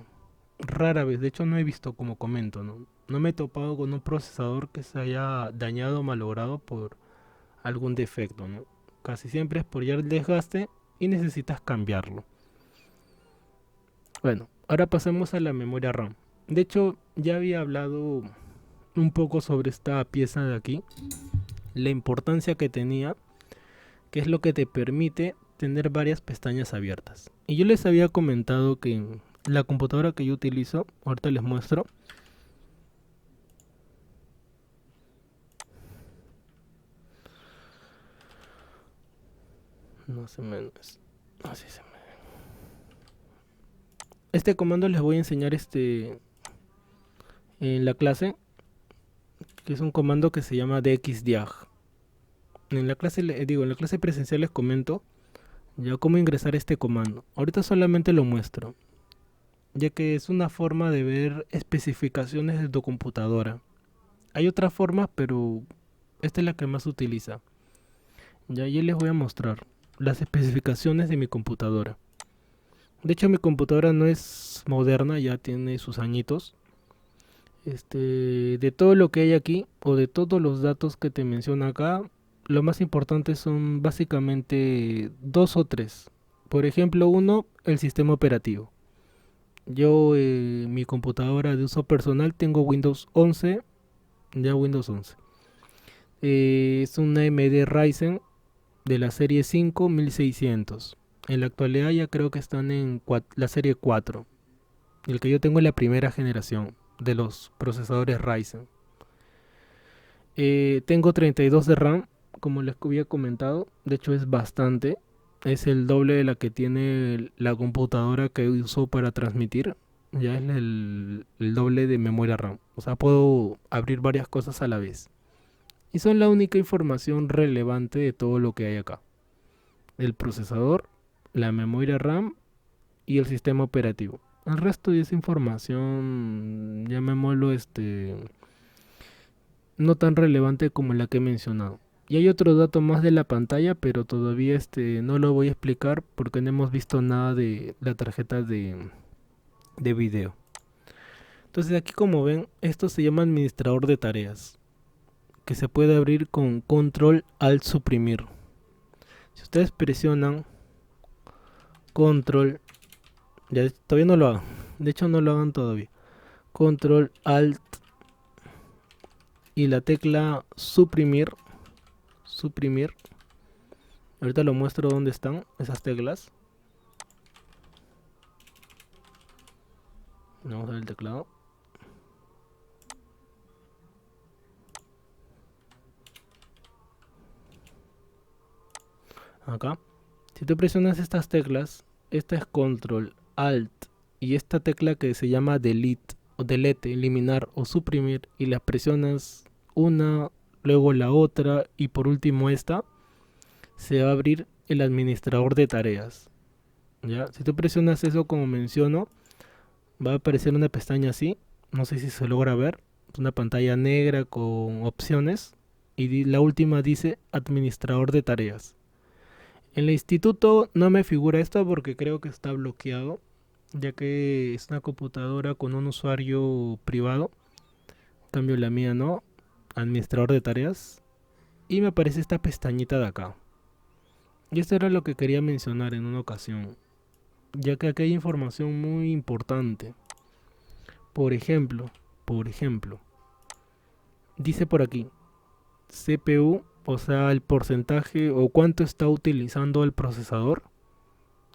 Rara vez, de hecho no he visto, como comento, ¿no? No me he topado con un procesador que se haya dañado o malogrado por algún defecto, ¿no? Casi siempre es por ya el desgaste y necesitas cambiarlo. Bueno, ahora pasemos a la memoria RAM. De hecho, ya había hablado un poco sobre esta pieza de aquí, la importancia que tenía, que es lo que te permite tener varias pestañas abiertas. Y yo les había comentado que la computadora que yo utilizo, ahorita les muestro, No se me... Así se me... Este comando les voy a enseñar en la clase, que es un comando que se llama dxdiag. En la clase, en la clase presencial les comento ya cómo ingresar este comando. Ahorita solamente lo muestro, ya que es una forma de ver especificaciones de tu computadora. Hay otras formas, pero esta es la que más se utiliza. Ya, yo les voy a mostrar las especificaciones de mi computadora. De hecho, mi computadora no es moderna, ya tiene sus añitos. De todo lo que hay aquí, o de todos los datos que te menciono acá, lo más importante son básicamente dos o tres. Por ejemplo, uno, el sistema operativo. Yo, mi computadora de uso personal, tengo Windows 11, ya Windows 11. Es una AMD Ryzen de la serie 5 1600. En la actualidad ya creo que están en la serie 4. El que yo tengo es la primera generación de los procesadores Ryzen. Tengo 32 de RAM, como les había comentado. De hecho es bastante. Es el doble de la que tiene la computadora que uso para transmitir. Ya es el doble de memoria RAM. O sea, puedo abrir varias cosas a la vez. Y son la única información relevante de todo lo que hay acá. El procesador, la memoria RAM y el sistema operativo. El resto de esa información, llamémoslo no tan relevante como la que he mencionado. Y hay otro dato más de la pantalla, pero todavía no lo voy a explicar porque no hemos visto nada de la tarjeta de video. Entonces aquí, como ven, esto se llama administrador de tareas, que se puede abrir con control alt suprimir. Si ustedes presionan control, ya todavía no lo hagan, de hecho no lo hagan todavía, control alt y la tecla suprimir, ahorita lo muestro dónde están esas teclas. Vamos a ver el teclado. Acá, si tú presionas estas teclas, esta es control alt y esta tecla que se llama delete o delete, eliminar o suprimir, y las presionas una, luego la otra y por último esta, se va a abrir el administrador de tareas. ¿Ya? Si tú presionas eso, como menciono, va a aparecer una pestaña así, no sé si se logra ver, es una pantalla negra con opciones y la última dice administrador de tareas. En el instituto no me figura esto porque creo que está bloqueado, ya que es una computadora con un usuario privado. En cambio la mía no, administrador de tareas. Y me aparece esta pestañita de acá. Y esto era lo que quería mencionar en una ocasión, ya que aquí hay información muy importante. Por ejemplo, dice por aquí, CPU, o sea, el porcentaje o cuánto está utilizando el procesador,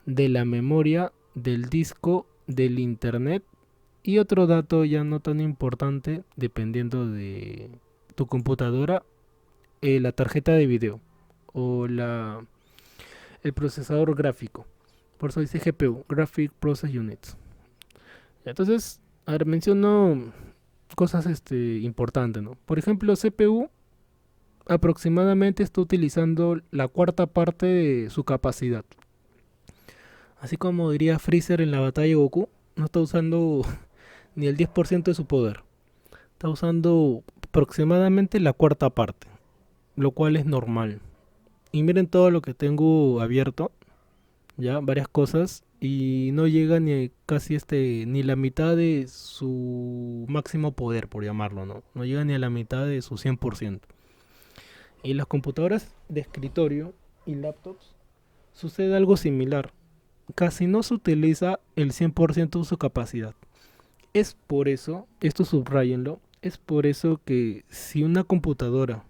de la memoria, del disco, del internet y otro dato ya no tan importante, dependiendo de tu computadora, la tarjeta de video o el procesador gráfico. Por eso dice GPU, Graphic Process Units. Entonces, a ver, menciono cosas importantes, ¿no? Por ejemplo, CPU aproximadamente está utilizando la cuarta parte de su capacidad. Así como diría Freezer en la batalla de Goku, no está usando ni el 10% de su poder. Está usando aproximadamente la cuarta parte, lo cual es normal. Y miren todo lo que tengo abierto, ya varias cosas, y no llega ni casi ni la mitad de su máximo poder, por llamarlo, ¿no? No llega ni a la mitad de su 100%. Y las computadoras de escritorio y laptops sucede algo similar. Casi no se utiliza el 100% de su capacidad. Es por eso, esto subrayenlo, es por eso que si una computadora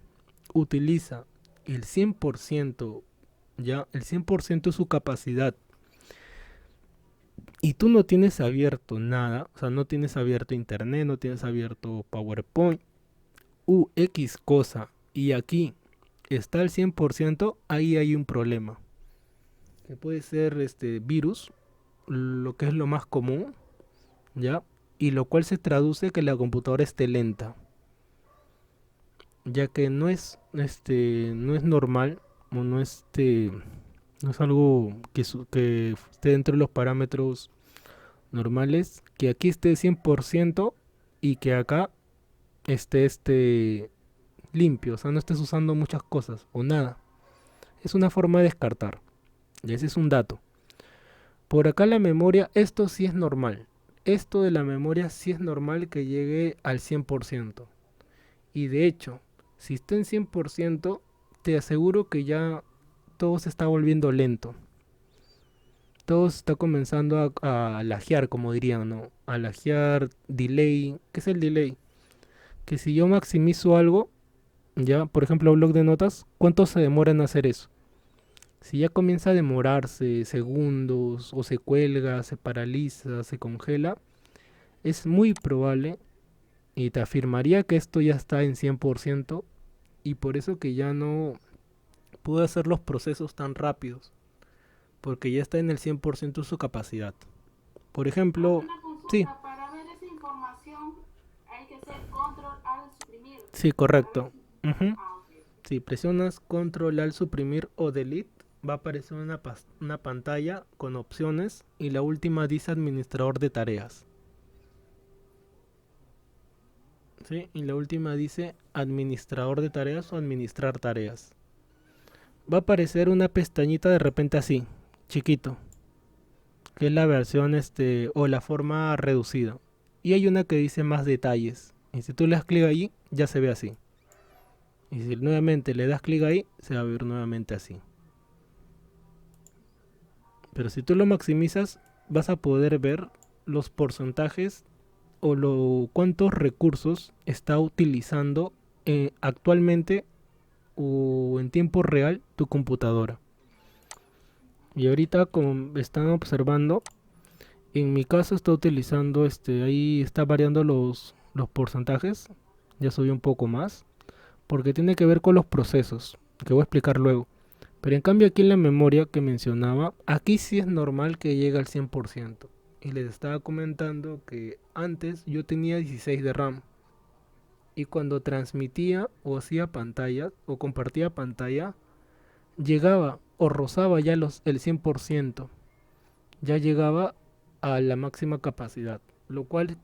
utiliza el 100%, ya el 100% de su capacidad, y tú no tienes abierto nada, o sea, no tienes abierto internet, no tienes abierto PowerPoint, u X cosa, y aquí está el 100%, ahí hay un problema. que puede ser virus, lo que es lo más común, ¿ya? Y lo cual se traduce que la computadora esté lenta, ya que no es normal o no es algo que esté dentro de los parámetros normales, que aquí esté 100% y que acá esté limpio, o sea, no estés usando muchas cosas o nada. Es una forma de descartar, y ese es un dato. Por acá la memoria, esto sí es normal. Esto de la memoria sí es normal que llegue al 100%. Y de hecho, si está en 100%, te aseguro que ya todo se está volviendo lento. Todo se está comenzando a lajear, como dirían, ¿no? A lajear, delay. ¿Qué es el delay? Que si yo maximizo algo, ya, por ejemplo, bloc de notas, ¿cuánto se demora en hacer eso? Si ya comienza a demorarse segundos, o se cuelga, se paraliza, se congela, es muy probable, y te afirmaría que esto ya está en 100%, y por eso que ya no puedo hacer los procesos tan rápidos, porque ya está en el 100% su capacidad. Por Profe, ejemplo, una sí, consulta. Para ver esa información hay que hacer control al suprimir. sí, Para ver correcto. si... Ujú. Ah, ok. Si presionas control al suprimir o delete, va a aparecer una pantalla con opciones y la última dice administrador de tareas. ¿Sí? Y la última dice administrador de tareas o administrar tareas. Va a aparecer una pestañita de repente así, chiquito, que es la versión o la forma reducida. Y hay una que dice más detalles. Y si tú le das clic ahí, ya se ve así. Y si nuevamente le das clic ahí, se va a ver nuevamente así. Pero si tú lo maximizas, vas a poder ver los porcentajes o cuántos recursos está utilizando actualmente o en tiempo real tu computadora. Y ahorita, como están observando, en mi caso está utilizando ahí está variando los porcentajes. Ya subí un poco más. Porque tiene que ver con los procesos, que voy a explicar luego. Pero en cambio aquí en la memoria que mencionaba, aquí sí es normal que llegue al 100%. Y les estaba comentando que antes yo tenía 16 de RAM. Y cuando transmitía o hacía pantalla o compartía pantalla, llegaba o rozaba ya el 100%. Ya llegaba a la máxima capacidad. Lo cual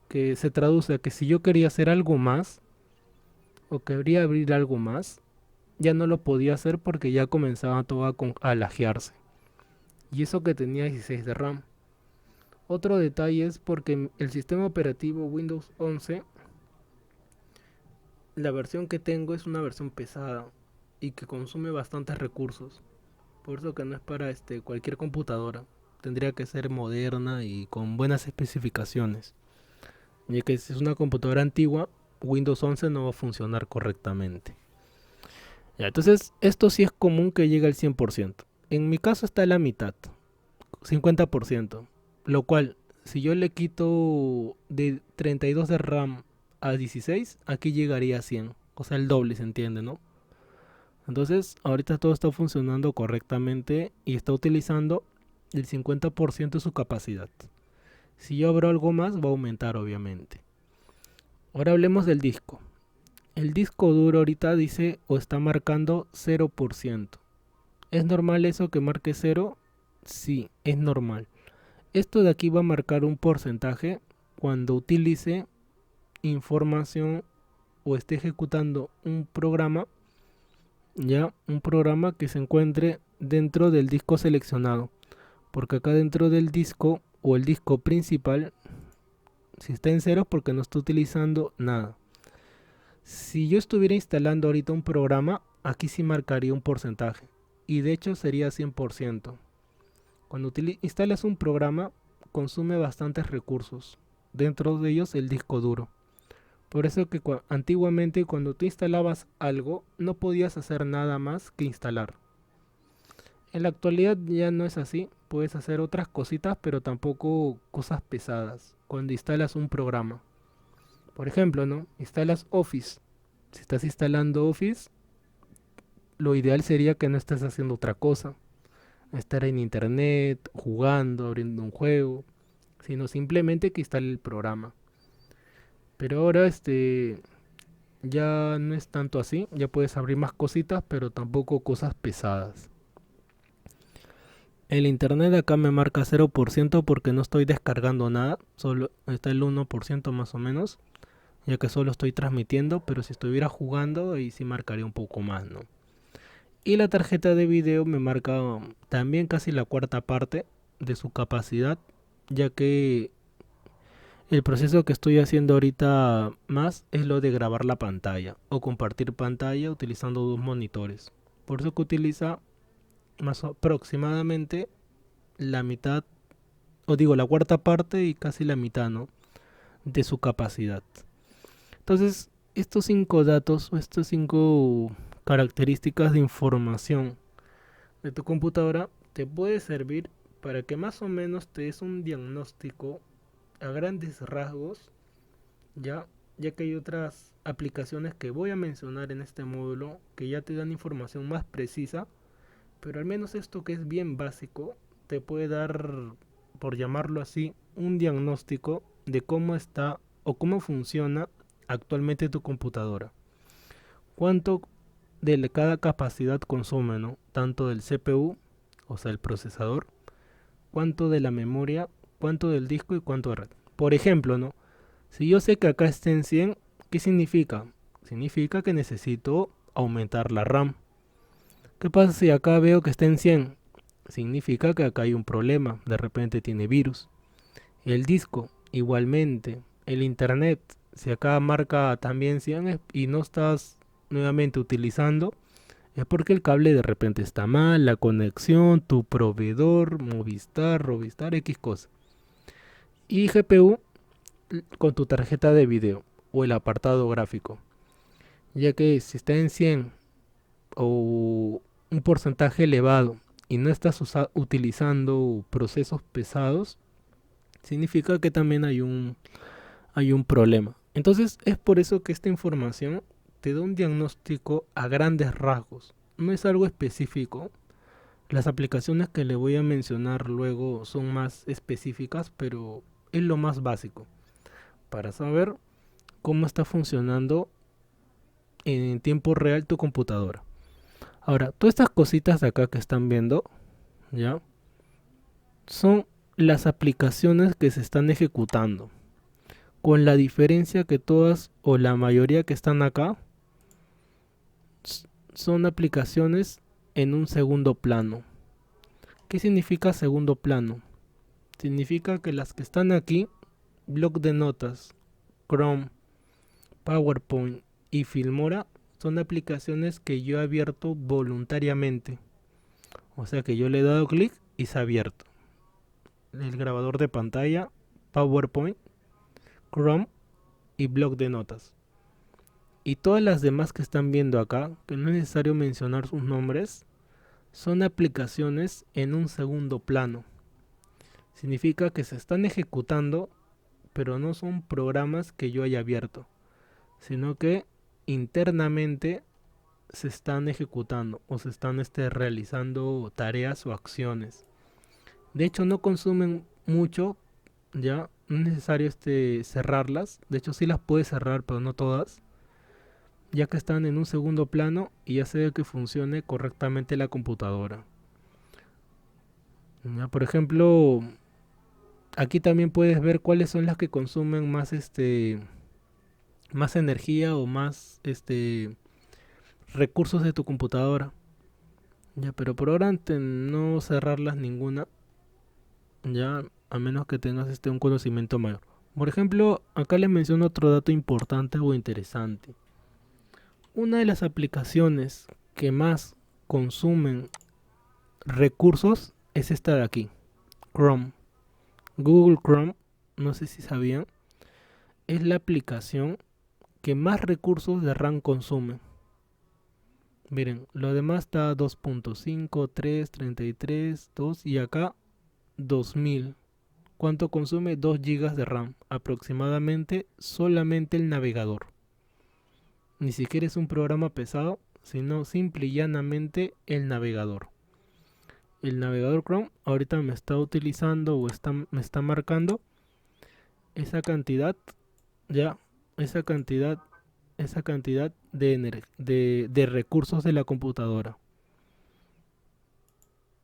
que se traduce a que si yo quería hacer algo más o quería abrir algo más, ya no lo podía hacer porque ya comenzaba todo a lajearse. Y eso que tenía 16 de RAM. Otro detalle es porque el sistema operativo Windows 11, la versión que tengo es una versión pesada y que consume bastantes recursos. Por eso que no es para cualquier computadora. Tendría que ser moderna y con buenas especificaciones. Ya que si es una computadora antigua, Windows 11 no va a funcionar correctamente. Ya, entonces, esto sí es común que llegue al 100%. En mi caso está a la mitad, 50%. Lo cual, si yo le quito de 32 de RAM a 16, aquí llegaría a 100. O sea, el doble, se entiende, ¿no? Entonces, ahorita todo está funcionando correctamente y está utilizando el 50% de su capacidad. Si yo abro algo más, va a aumentar, obviamente. Ahora hablemos del disco. El disco duro ahorita dice o está marcando 0%. ¿Es normal eso que marque 0? Sí, es normal. Esto de aquí va a marcar un porcentaje cuando utilice información o esté ejecutando un programa, ya un programa que se encuentre dentro del disco seleccionado. Porque acá dentro del disco o el disco principal, si está en 0 porque no está utilizando nada. Si yo estuviera instalando ahorita un programa, aquí sí marcaría un porcentaje. Y de hecho sería 100%. Cuando instalas un programa, consume bastantes recursos. Dentro de ellos el disco duro. Por eso que antiguamente cuando tú instalabas algo, no podías hacer nada más que instalar. En la actualidad ya no es así. Puedes hacer otras cositas, pero tampoco cosas pesadas. Cuando instalas un programa. Por ejemplo, ¿no? Instalas Office. Si estás instalando Office, lo ideal sería que no estés haciendo otra cosa. estar en internet, jugando, abriendo un juego, sino simplemente que instale el programa. Pero ahora ya no es tanto así, ya puedes abrir más cositas, pero tampoco cosas pesadas. El internet acá me marca 0% porque no estoy descargando nada, solo está el 1% más o menos, ya que solo estoy transmitiendo, pero si estuviera jugando ahí sí marcaría un poco más, ¿no? Y la tarjeta de video me marca también casi la cuarta parte de su capacidad, ya que el proceso que estoy haciendo ahorita más es lo de grabar la pantalla o compartir pantalla utilizando dos monitores. Por eso que utiliza más aproximadamente la mitad, o digo la cuarta parte y casi la mitad, ¿no? De su capacidad. Entonces, estos cinco datos o estas cinco características de información de tu computadora te puede servir para que más o menos te des un diagnóstico a grandes rasgos, ya, ya que hay otras aplicaciones que voy a mencionar en este módulo que ya te dan información más precisa, pero al menos esto que es bien básico te puede dar, por llamarlo así, un diagnóstico de cómo está o cómo funciona actualmente tu computadora. Cuánto de cada capacidad consume, ¿no? Tanto del CPU, o sea, el procesador, cuánto de la memoria, cuánto del disco y cuánto de red. Por ejemplo, ¿no? Si yo sé que acá está en 100, ¿qué significa? Significa que necesito aumentar la RAM. ¿Qué pasa si acá veo que está en 100? Significa que acá hay un problema, de repente tiene virus. El disco, igualmente. El internet, si acá marca también 100 y no estás nuevamente utilizando, es porque el cable de repente está mal, la conexión, tu proveedor, Movistar, Rovistar, X cosa. Y GPU con tu tarjeta de video o el apartado gráfico. Ya que si está en 100 o un porcentaje elevado y no estás utilizando procesos pesados, significa que también hay un problema. Entonces es por eso que esta información te da un diagnóstico a grandes rasgos. No es algo específico. Las aplicaciones que le voy a mencionar luego son más específicas, pero es lo más básico para saber cómo está funcionando en tiempo real tu computadora. Ahora, todas estas cositas de acá que están viendo, ¿ya? Son las aplicaciones que se están ejecutando. Con la diferencia que todas o la mayoría que están acá son aplicaciones en un segundo plano. ¿Qué significa segundo plano? Significa que las que están aquí, bloc de notas, Chrome, PowerPoint y Filmora, son aplicaciones que yo he abierto voluntariamente. O sea que yo le he dado clic y se ha abierto. El grabador de pantalla, PowerPoint, Chrome y bloc de notas. Y todas las demás que están viendo acá, que no es necesario mencionar sus nombres, son aplicaciones en un segundo plano. Significa que se están ejecutando, pero no son programas que yo haya abierto, sino que internamente se están ejecutando o se están realizando tareas o acciones. De hecho, no consumen mucho, ya no es necesario cerrarlas. De hecho, sí las puedes cerrar, pero no todas, ya que están en un segundo plano y hace que funcione correctamente la computadora. Ya, por ejemplo, aquí también puedes ver cuáles son las que consumen más más energía o más recursos de tu computadora. Ya, pero por ahora no cerrarlas ninguna, ya a menos que tengas un conocimiento mayor. Por ejemplo, acá les menciono otro dato importante o interesante. Una de las aplicaciones que más consumen recursos es esta de aquí, Chrome. Google Chrome, no sé si sabían, es la aplicación que más recursos de RAM consume. Miren, lo demás está 2.5, 3, 33, 2 y acá 2000. ¿Cuánto consume? 2 GB de RAM aproximadamente solamente el navegador. Ni siquiera es un programa pesado, sino simple y llanamente el navegador. el navegador Chrome ahorita me está utilizando o me está marcando esa cantidad, ya, esa cantidad, esa cantidad de recursos de la computadora.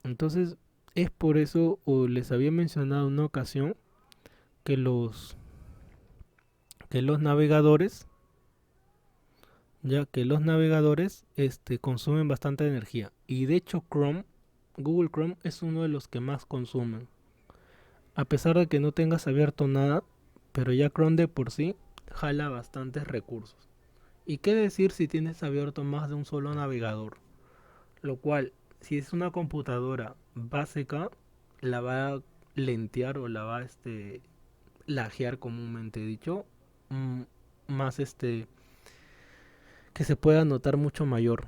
Entonces, es por eso, o les había mencionado en una ocasión, que los navegadores, ya que los navegadores consumen bastante energía. Y de hecho Google Chrome es uno de los que más consumen. A pesar de que no tengas abierto nada, pero ya Chrome de por sí jala bastantes recursos. ¿Y qué decir si tienes abierto más de un solo navegador? Lo cual, si es una computadora básica, la va a lentear o la va a laguear comúnmente dicho, mm, más que se pueda notar mucho mayor,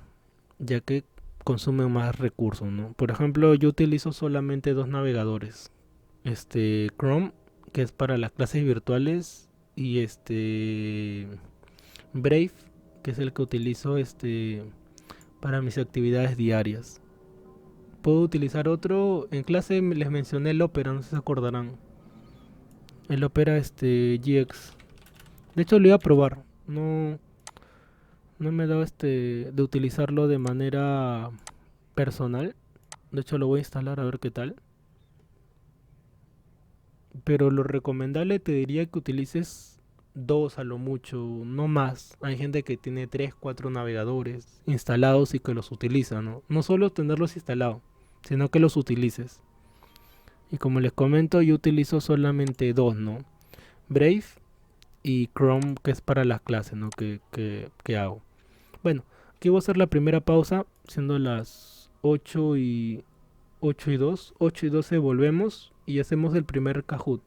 ya que consume más recursos, ¿no? Por ejemplo, yo utilizo solamente dos navegadores. Chrome, que es para las clases virtuales, y Brave, que es el que utilizo para mis actividades diarias. Puedo utilizar otro, en clase les mencioné el Opera, no sé si se acordarán. El Opera GX. De hecho lo iba a probar. No me he dado de utilizarlo de manera personal. De hecho lo voy a instalar a ver qué tal. Pero lo recomendable te diría que utilices dos a lo mucho, no más. Hay gente que tiene tres, cuatro navegadores instalados y que los utiliza, ¿no? No solo tenerlos instalados, sino que los utilices. Y como les comento, yo utilizo solamente dos, ¿no? Brave y Chrome, que es para las clases, ¿no? Que hago. Bueno, aquí voy a hacer la primera pausa, siendo las 8 y 2, 8 y 12 volvemos y hacemos el primer Kahoot.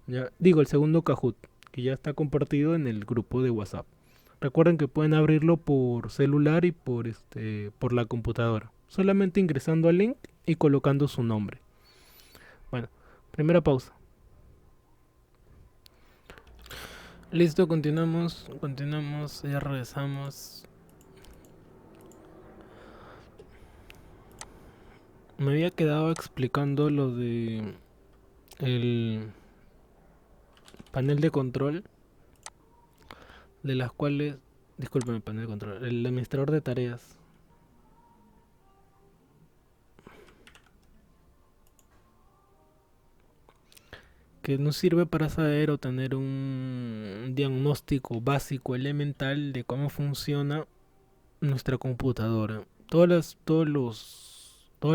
Ya, digo, el segundo Kahoot, que ya está compartido en el grupo de WhatsApp. Recuerden que pueden abrirlo por celular y por la computadora. Solamente ingresando al link y colocando su nombre. Bueno, primera pausa. Listo, continuamos, ya regresamos. Me había quedado explicando lo de el panel de control, de las cuales, discúlpeme, panel de control, el administrador de tareas, que nos sirve para saber o tener un diagnóstico básico, elemental de cómo funciona nuestra computadora. Todos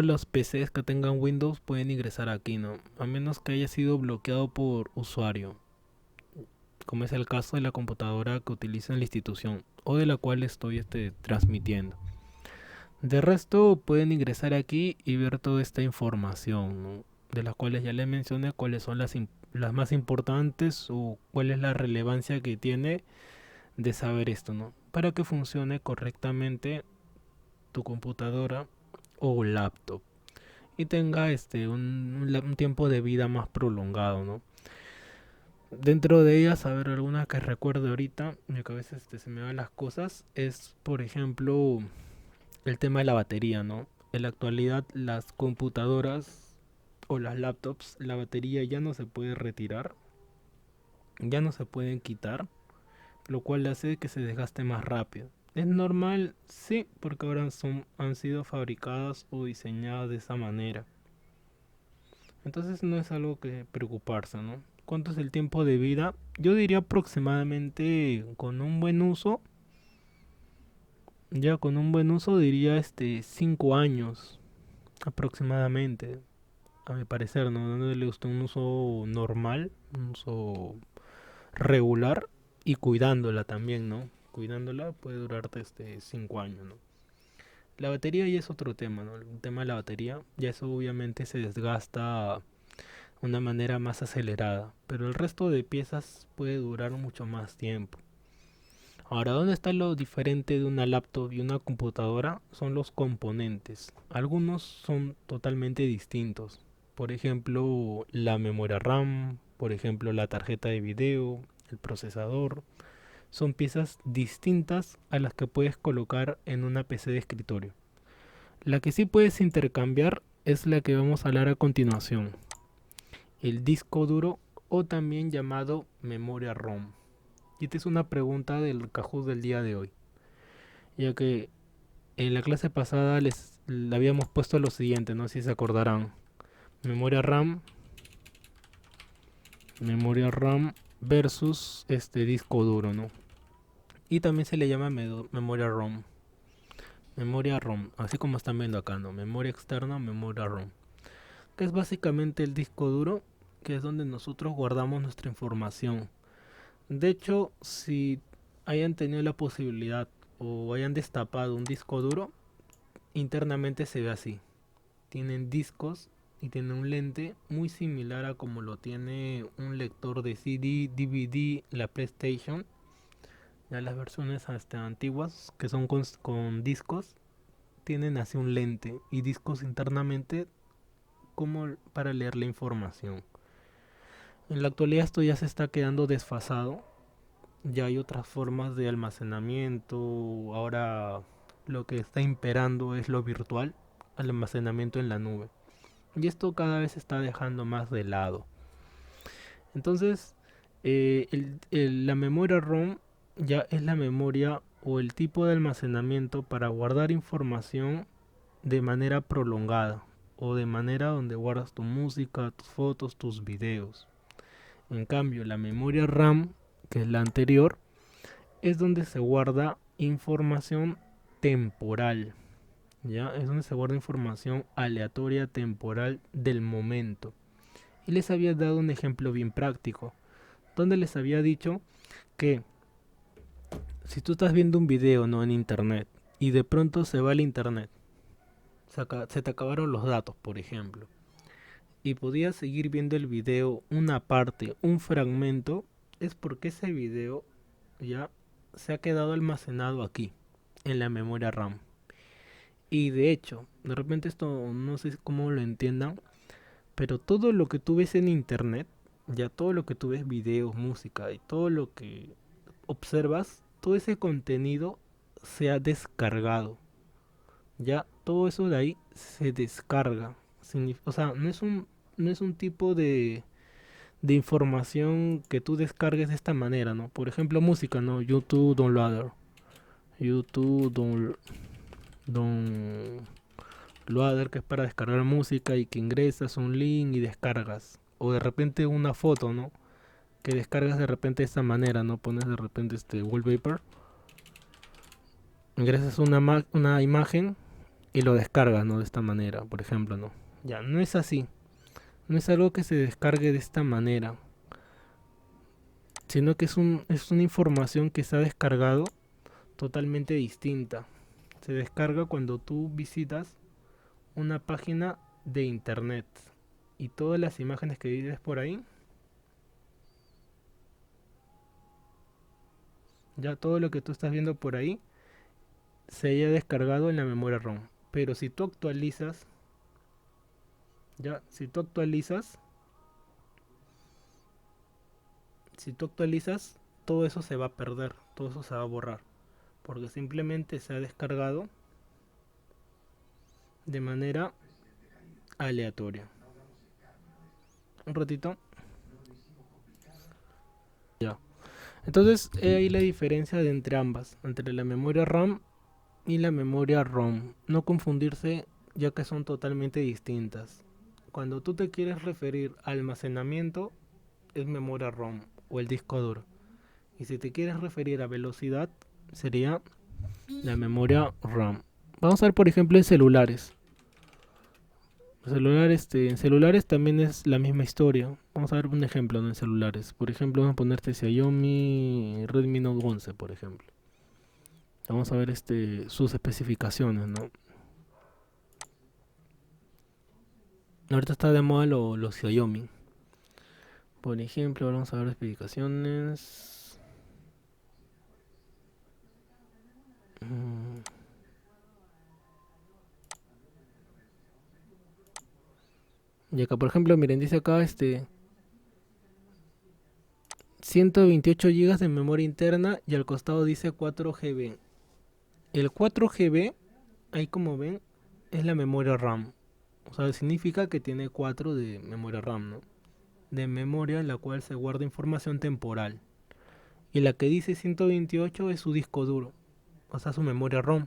los PCs que tengan Windows pueden ingresar aquí, ¿no? A menos que haya sido bloqueado por usuario, como es el caso de la computadora que utiliza en la institución o de la cual estoy transmitiendo. De resto pueden ingresar aquí y ver toda esta información, ¿no? De las cuales ya les mencioné cuáles son las más importantes o cuál es la relevancia que tiene de saber esto, ¿no? Para que funcione correctamente tu computadora o laptop y tenga un tiempo de vida más prolongado, ¿no? Dentro de ellas, a ver, alguna que recuerdo ahorita, mi cabeza se me van las cosas, es por ejemplo el tema de la batería, ¿no? En la actualidad las computadoras o las laptops, la batería ya no se puede retirar, ya no se pueden quitar, lo cual hace que se desgaste más rápido. ¿Es normal? Sí, porque ahora han sido fabricadas o diseñadas de esa manera. Entonces no es algo que preocuparse, ¿no? ¿Cuánto es el tiempo de vida? Yo diría aproximadamente con un buen uso. Ya con un buen uso diría 5 años aproximadamente. A mi parecer, ¿no? Dándole usted un uso normal, un uso regular y cuidándola también, ¿no? Cuidándola puede durarte 5 años, ¿no? La batería ya es otro tema, ¿no? El tema de la batería, ya eso obviamente se desgasta de una manera más acelerada, pero el resto de piezas puede durar mucho más tiempo. Ahora, ¿dónde está lo diferente de una laptop y una computadora? Son los componentes. Algunos son totalmente distintos. Por ejemplo, la memoria RAM, por ejemplo, la tarjeta de video, el procesador. Son piezas distintas a las que puedes colocar en una PC de escritorio. La que sí puedes intercambiar es la que vamos a hablar a continuación. El disco duro o también llamado memoria ROM. Y esta es una pregunta del Kahoot del día de hoy, ya que en la clase pasada les le habíamos puesto lo siguiente, no sé si se acordarán. Memoria RAM, memoria RAM versus este disco duro, ¿no? Y también se le llama memoria ROM. Memoria ROM, así como están viendo acá, ¿no? Memoria externa, memoria ROM. Que es básicamente el disco duro, que es donde nosotros guardamos nuestra información. De hecho, si hayan tenido la posibilidad o hayan destapado un disco duro, internamente se ve así. Tienen discos y tiene un lente muy similar a como lo tiene un lector de CD, DVD, la PlayStation. Ya las versiones hasta antiguas que son con discos tienen así un lente y discos internamente como para leer la información. En la actualidad esto ya se está quedando desfasado. Ya hay otras formas de almacenamiento. Ahora lo que está imperando es lo virtual, el almacenamiento en la nube. Y esto cada vez se está dejando más de lado. Entonces, la memoria ROM ya es la memoria o el tipo de almacenamiento para guardar información de manera prolongada o de manera donde guardas tu música, tus fotos, tus videos. En cambio, la memoria RAM, que es la anterior, es donde se guarda información temporal. ¿Ya? Es donde se guarda información aleatoria temporal del momento. Y les había dado un ejemplo bien práctico, donde les había dicho que si tú estás viendo un video, ¿no?, en internet y de pronto se va el internet, se te acabaron los datos, por ejemplo, y podías seguir viendo el video una parte, un fragmento, es porque ese video ya se ha quedado almacenado aquí, en la memoria RAM. Y de hecho, de repente esto no sé cómo lo entiendan, pero todo lo que tú ves en internet, ya todo lo que tú ves, videos, música y todo lo que observas, todo ese contenido se ha descargado. Ya todo eso de ahí se descarga. O sea, no es un tipo de información que tú descargues de esta manera, ¿no? Por ejemplo, música, ¿no? YouTube Downloader. YouTube Downloader, que es para descargar música y que ingresas un link y descargas. O de repente una foto, ¿no? Que descargas de repente de esta manera, ¿no? Pones de repente este wallpaper, ingresas una imagen y lo descargas, ¿no? De esta manera, por ejemplo, ¿no? Ya, no es así. No es algo que se descargue de esta manera, sino que es una información que se ha descargado totalmente distinta. Se descarga cuando tú visitas una página de internet y todas las imágenes que vives por ahí, ya todo lo que tú estás viendo por ahí se haya descargado en la memoria ROM. Pero si tú actualizas, ya, si tú actualizas, todo eso se va a perder, todo eso se va a borrar, porque simplemente se ha descargado de manera aleatoria. Un ratito. Ya. Entonces, ahí la diferencia de entre ambas, entre la memoria RAM y la memoria ROM. No confundirse, ya que son totalmente distintas. Cuando tú te quieres referir a almacenamiento, es memoria ROM o el disco duro. Y si te quieres referir a velocidad, sería la memoria RAM. Vamos a ver, por ejemplo, en celulares. En celulares también es la misma historia. Vamos a ver un ejemplo, ¿no? En celulares. Por ejemplo, vamos a ponerte Xiaomi Redmi Note 11, por ejemplo. Vamos a ver sus especificaciones, ¿no? Ahorita está de moda los Xiaomi. Por ejemplo, vamos a ver especificaciones. Mm, Y acá, por ejemplo, miren, dice acá 128 GB de memoria interna y al costado dice 4 GB. El 4 GB, ahí como ven, es la memoria RAM. O sea, significa que tiene 4 de memoria RAM, ¿no? De memoria en la cual se guarda información temporal. Y la que dice 128 es su disco duro, o sea, su memoria ROM,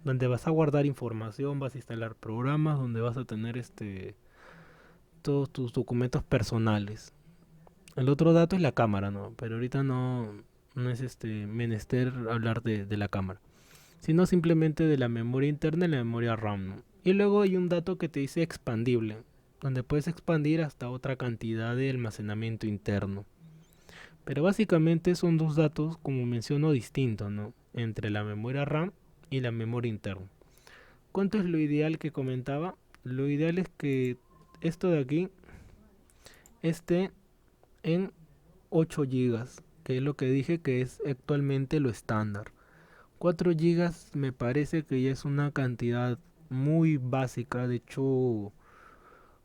donde vas a guardar información, vas a instalar programas, donde vas a tener todos tus documentos personales. El otro dato es la cámara, ¿no? Pero ahorita no es menester hablar de la cámara, sino simplemente de la memoria interna y la memoria RAM, ¿no? Y luego hay un dato que te dice expandible, donde puedes expandir hasta otra cantidad de almacenamiento interno. Pero básicamente son dos datos, como menciono, distintos, ¿no? Entre la memoria RAM y la memoria interna. ¿Cuánto es lo ideal que comentaba? Lo ideal es que esto de aquí esté en 8 gigas, que es lo que dije que es actualmente lo estándar. 4 gigas me parece que ya es una cantidad muy básica, de hecho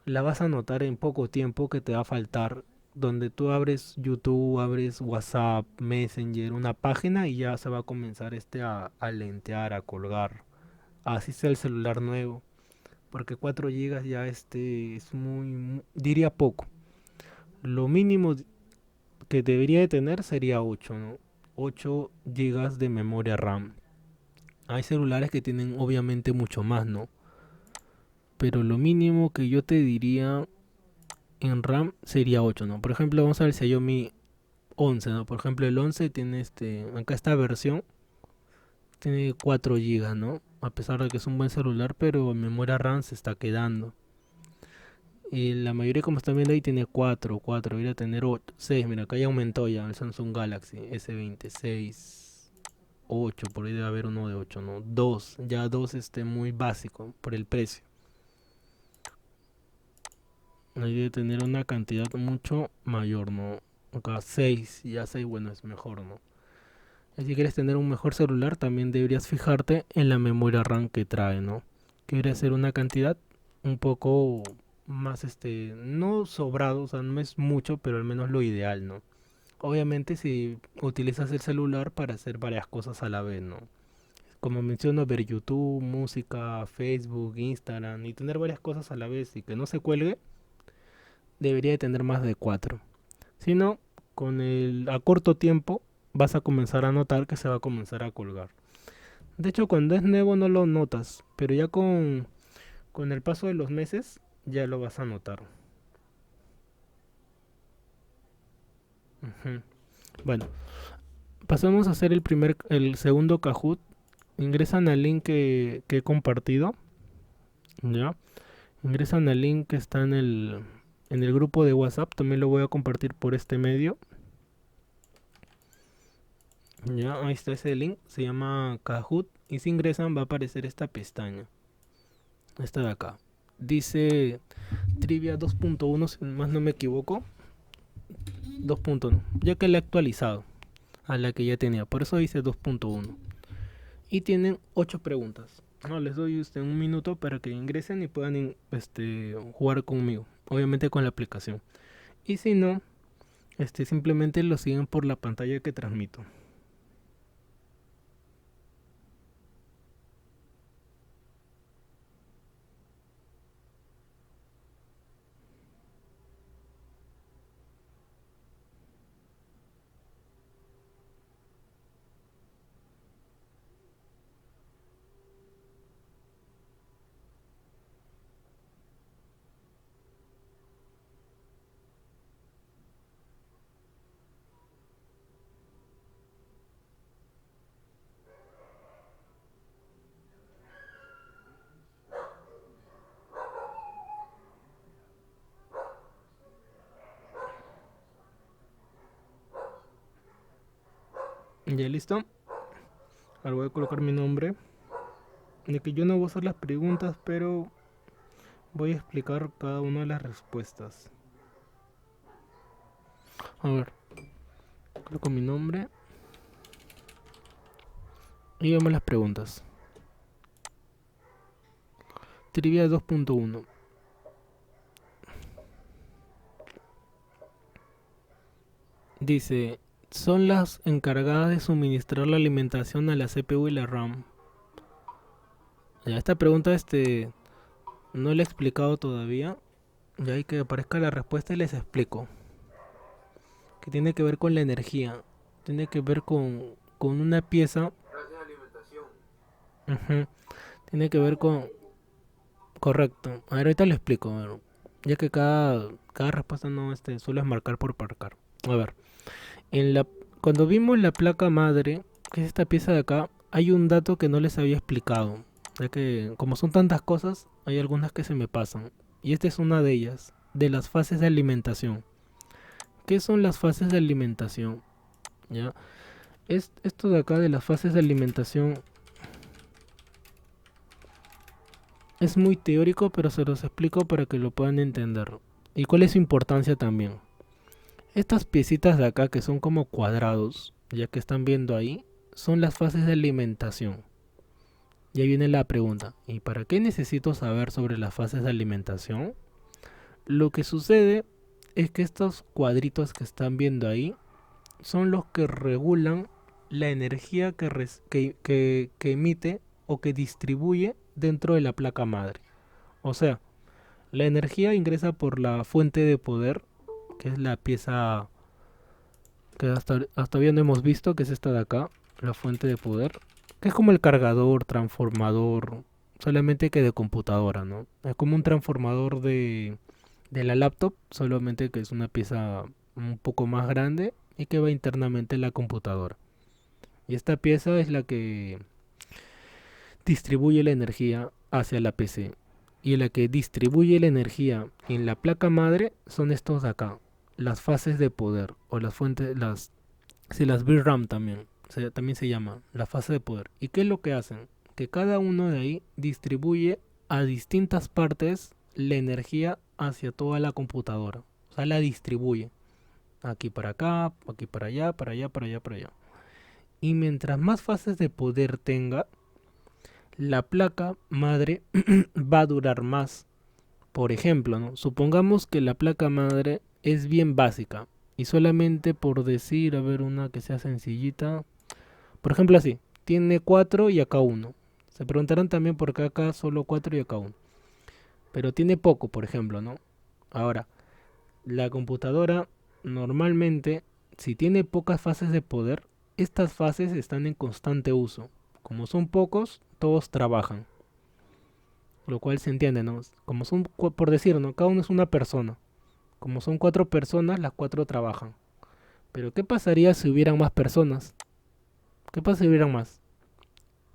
la vas a notar en poco tiempo que te va a faltar, donde tú abres YouTube, abres WhatsApp, Messenger, una página y ya se va a comenzar a lentear, a colgar. Así sea el celular nuevo, porque 4 gigas ya es diría poco. Lo mínimo que debería de tener sería 8, ¿no? 8 gigas de memoria RAM. Hay celulares que tienen obviamente mucho más, ¿no? Pero lo mínimo que yo te diría en RAM sería 8, ¿no? Por ejemplo, vamos a ver el Xiaomi 11, ¿no? Por ejemplo, el 11 tiene acá esta versión tiene 4 gigas, ¿no? A pesar de que es un buen celular, pero en memoria RAM se está quedando. Y la mayoría, como están viendo ahí, tiene 4, debería tener 8, 6. Mira, acá ya aumentó ya el Samsung Galaxy S26, 8, por ahí debe haber uno de 8, ¿no? 2, ya 2 muy básico por el precio. Ahí debe tener una cantidad mucho mayor, ¿no? Acá 6, ya 6, bueno, es mejor, ¿no? Y si quieres tener un mejor celular, también deberías fijarte en la memoria RAM que trae, ¿no? Que debería ser una cantidad un poco más, no sobrado, o sea, no es mucho, pero al menos lo ideal, ¿no? Obviamente si utilizas el celular para hacer varias cosas a la vez, ¿no? Como menciono, ver YouTube, música, Facebook, Instagram y tener varias cosas a la vez y que no se cuelgue, debería de tener más de 4. Si no, a corto tiempo vas a comenzar a notar que se va a comenzar a colgar. De hecho, cuando es nuevo no lo notas, pero ya con el paso de los meses ya lo vas a notar. Ujú. Bueno, pasamos a hacer el segundo Kahoot. Ingresan al link que he compartido, ¿ya? Ingresan al link que está en el grupo de WhatsApp. También lo voy a compartir por este medio. Ya, ahí está ese link. Se llama Kahoot. Y si ingresan va a aparecer esta pestaña. Esta de acá. Dice Trivia 2.1, si más no me equivoco. 2.1. Ya que la he actualizado a la que ya tenía. Por eso dice 2.1. Y tienen 8 preguntas. No, les doy un minuto para que ingresen y puedan jugar conmigo. Obviamente con la aplicación. Y si no, simplemente lo siguen por la pantalla que transmito. Ya listo. Ahora voy a colocar mi nombre. De que yo no voy a hacer las preguntas, pero voy a explicar cada una de las respuestas. A ver, coloco mi nombre y vemos las preguntas. Trivia 2.1. Dice, son las encargadas de suministrar la alimentación a la CPU y la RAM. Ya, esta pregunta No le he explicado todavía. Ya hay que aparezca la respuesta y les explico. Que tiene que ver con la energía. Tiene que ver con una pieza. Ujú. Tiene que ver con... Correcto. A ver, ahorita le explico. A ver, ya que cada respuesta no suele marcar por marcar. A ver. En la, cuando vimos la placa madre, que es esta pieza de acá, hay un dato que no les había explicado. Ya que como son tantas cosas, hay algunas que se me pasan. Y esta es una de ellas, de las fases de alimentación. ¿Qué son las fases de alimentación? ¿Ya? Esto de acá de las fases de alimentación es muy teórico, pero se los explico para que lo puedan entender. ¿Y cuál es su importancia también? Estas piecitas de acá que son como cuadrados, ya que están viendo ahí, son las fases de alimentación. Y ahí viene la pregunta, ¿y para qué necesito saber sobre las fases de alimentación? Lo que sucede es que estos cuadritos que están viendo ahí son los que regulan la energía que emite o que distribuye dentro de la placa madre. O sea, la energía ingresa por la fuente de poder, que es la pieza que hasta bien no hemos visto, que es esta de acá, la fuente de poder, que es como el cargador, transformador, solamente que de computadora, ¿no? Es como un transformador de la laptop, solamente que es una pieza un poco más grande y que va internamente en la computadora. Y esta pieza es la que distribuye la energía hacia la PC. Y la que distribuye la energía en la placa madre son estos de acá, las fases de poder o las fuentes, si las VRAM también, también se llama la fase de poder. ¿Y qué es lo que hacen? Que cada uno de ahí distribuye a distintas partes la energía hacia toda la computadora. O sea, la distribuye. Aquí para acá, aquí para allá, para allá, para allá, para allá. Y mientras más fases de poder tenga, la placa madre va a durar más. Por ejemplo, ¿no? Supongamos que la placa madre es bien básica. Y solamente por decir, a ver, una que sea sencillita. Por ejemplo, así. Tiene 4 y acá uno. Se preguntarán también por qué acá solo 4 y acá uno. Pero tiene poco, por ejemplo, ¿no? Ahora, la computadora normalmente, si tiene pocas fases de poder, estas fases están en constante uso. Como son pocos, todos trabajan. Lo cual se entiende, ¿no? Como son, por decir, ¿no? Cada uno es una persona. Como son 4 personas, las 4 trabajan. Pero ¿qué pasaría si hubieran más personas? ¿Qué pasa si hubieran más?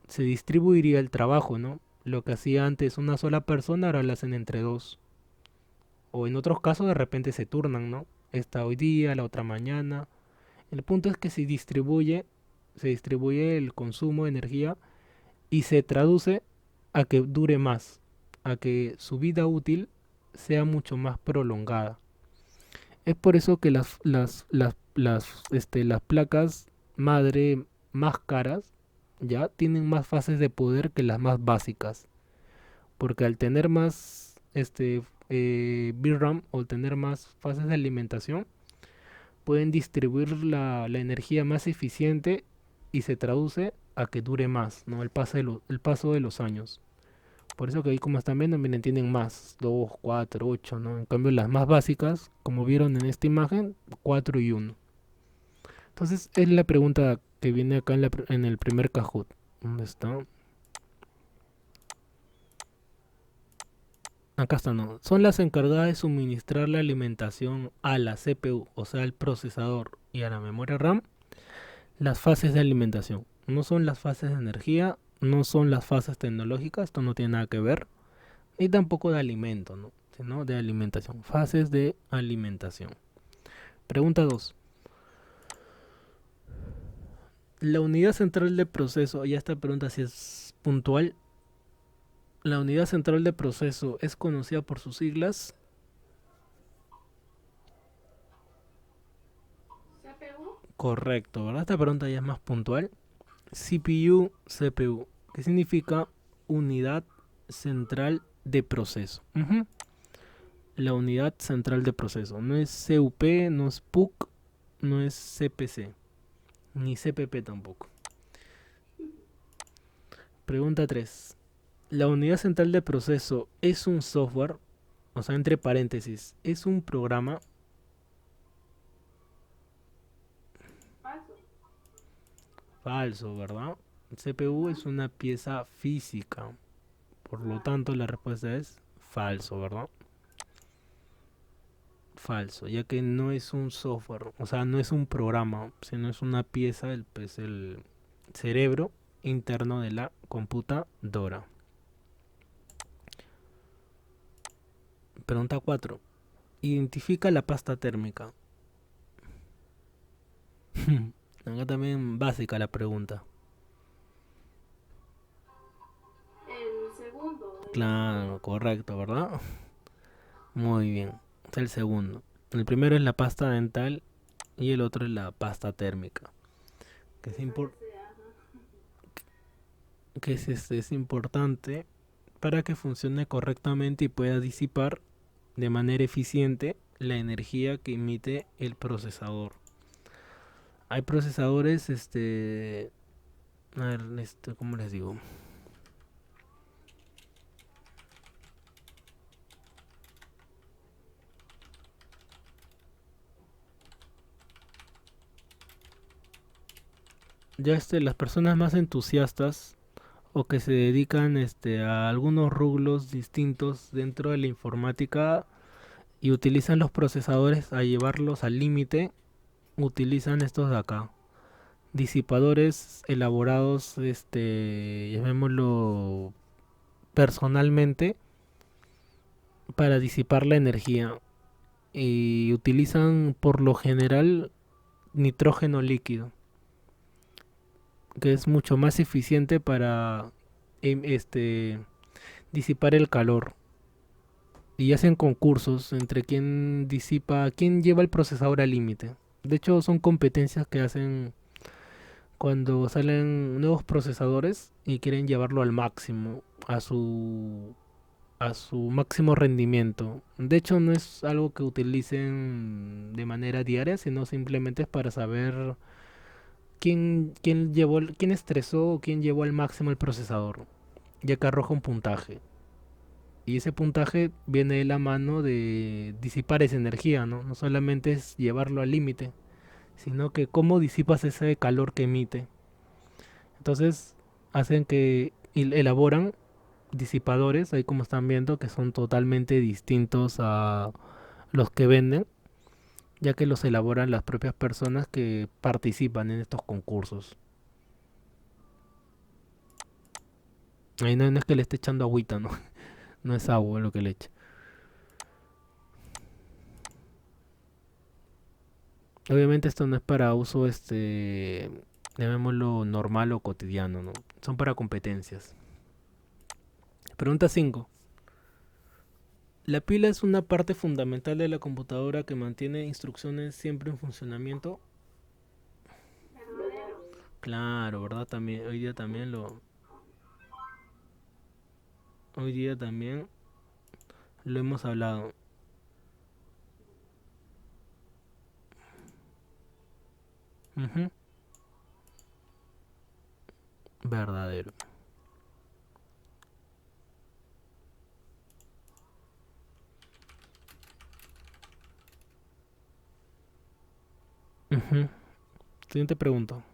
Se distribuiría el trabajo, ¿no? Lo que hacía antes una sola persona, ahora lo hacen entre dos. O en otros casos de repente se turnan, ¿no? Esta hoy día, la otra mañana. El punto es que se distribuye el consumo de energía y se traduce a que dure más, a que su vida útil sea mucho más prolongada. Es por eso que las placas madre más caras ya tienen más fases de poder que las más básicas. Porque al tener más VRAM o al tener más fases de alimentación, pueden distribuir la energía más eficiente y se traduce a que dure más, ¿no? El paso de los años. Por eso que ahí como están viendo, miren, tienen más, 2 4 8, ¿no? En cambio las más básicas, como vieron en esta imagen, 4 y uno. Entonces es la pregunta que viene acá en el primer Kahoot. ¿Dónde está? Acá está, no. Son las encargadas de suministrar la alimentación a la CPU, o sea, al procesador y a la memoria RAM, las fases de alimentación. No son las fases de energía, no son las fases tecnológicas, esto no tiene nada que ver, ni tampoco de alimento, ¿no? Sino de alimentación. Fases de alimentación. Pregunta 2. La unidad central de proceso, ya esta pregunta sí es puntual. La unidad central de proceso es conocida por sus siglas. CPU. Correcto, ¿verdad? Esta pregunta ya es más puntual. CPU, CPU, que significa unidad central de proceso. Ujú. La unidad central de proceso. No es CUP, no es PUC, no es CPC, ni CPP tampoco. Pregunta 3. La unidad central de proceso es un software, o sea, entre paréntesis, es un programa. Falso. Falso, ¿verdad? El CPU Ajá. es una pieza física, por lo Claro. tanto la respuesta es falso, ¿verdad? Falso, ya que no es un software, o sea, no es un programa, sino es una pieza, pues, el cerebro interno de la computadora. Pregunta 4. Identifica la pasta térmica. Acá también básica la pregunta. El segundo, el Claro, correcto, ¿verdad? Muy bien. Es el segundo. El primero es la pasta dental y el otro es la pasta térmica. Que es, eso ya sé, ajá. es importante para que funcione correctamente y pueda disipar de manera eficiente la energía que emite el procesador. Hay procesadores, a ver, ¿cómo les digo? Ya las personas más entusiastas o que se dedican a algunos rublos distintos dentro de la informática y utilizan los procesadores a llevarlos al límite, utilizan estos de acá. Disipadores elaborados, llamémoslo personalmente, para disipar la energía. Y utilizan por lo general nitrógeno líquido, que es mucho más eficiente para disipar el calor. Y hacen concursos entre quién disipa, quién lleva el procesador al límite. De hecho, son competencias que hacen cuando salen nuevos procesadores y quieren llevarlo al máximo, a su máximo rendimiento. De hecho, no es algo que utilicen de manera diaria, sino simplemente es para saber quién estresó o quién llevó al máximo el procesador, ya que arroja un puntaje. Y ese puntaje viene de la mano de disipar esa energía, ¿no? No solamente es llevarlo al límite, sino que cómo disipas ese calor que emite. Entonces, hacen que elaboran disipadores, ahí como están viendo, que son totalmente distintos a los que venden, ya que los elaboran las propias personas que participan en estos concursos. Ahí no es que le esté echando agüita, ¿no? No es agua lo que le echa. Obviamente esto no es para uso, llamémoslo normal o cotidiano, ¿no? Son para competencias. Pregunta 5. La pila es una parte fundamental de la computadora que mantiene instrucciones siempre en funcionamiento. Verdadero. Claro, ¿verdad? También, hoy día también lo hemos hablado. Ujú. Verdadero. Ujú. Siguiente pregunta.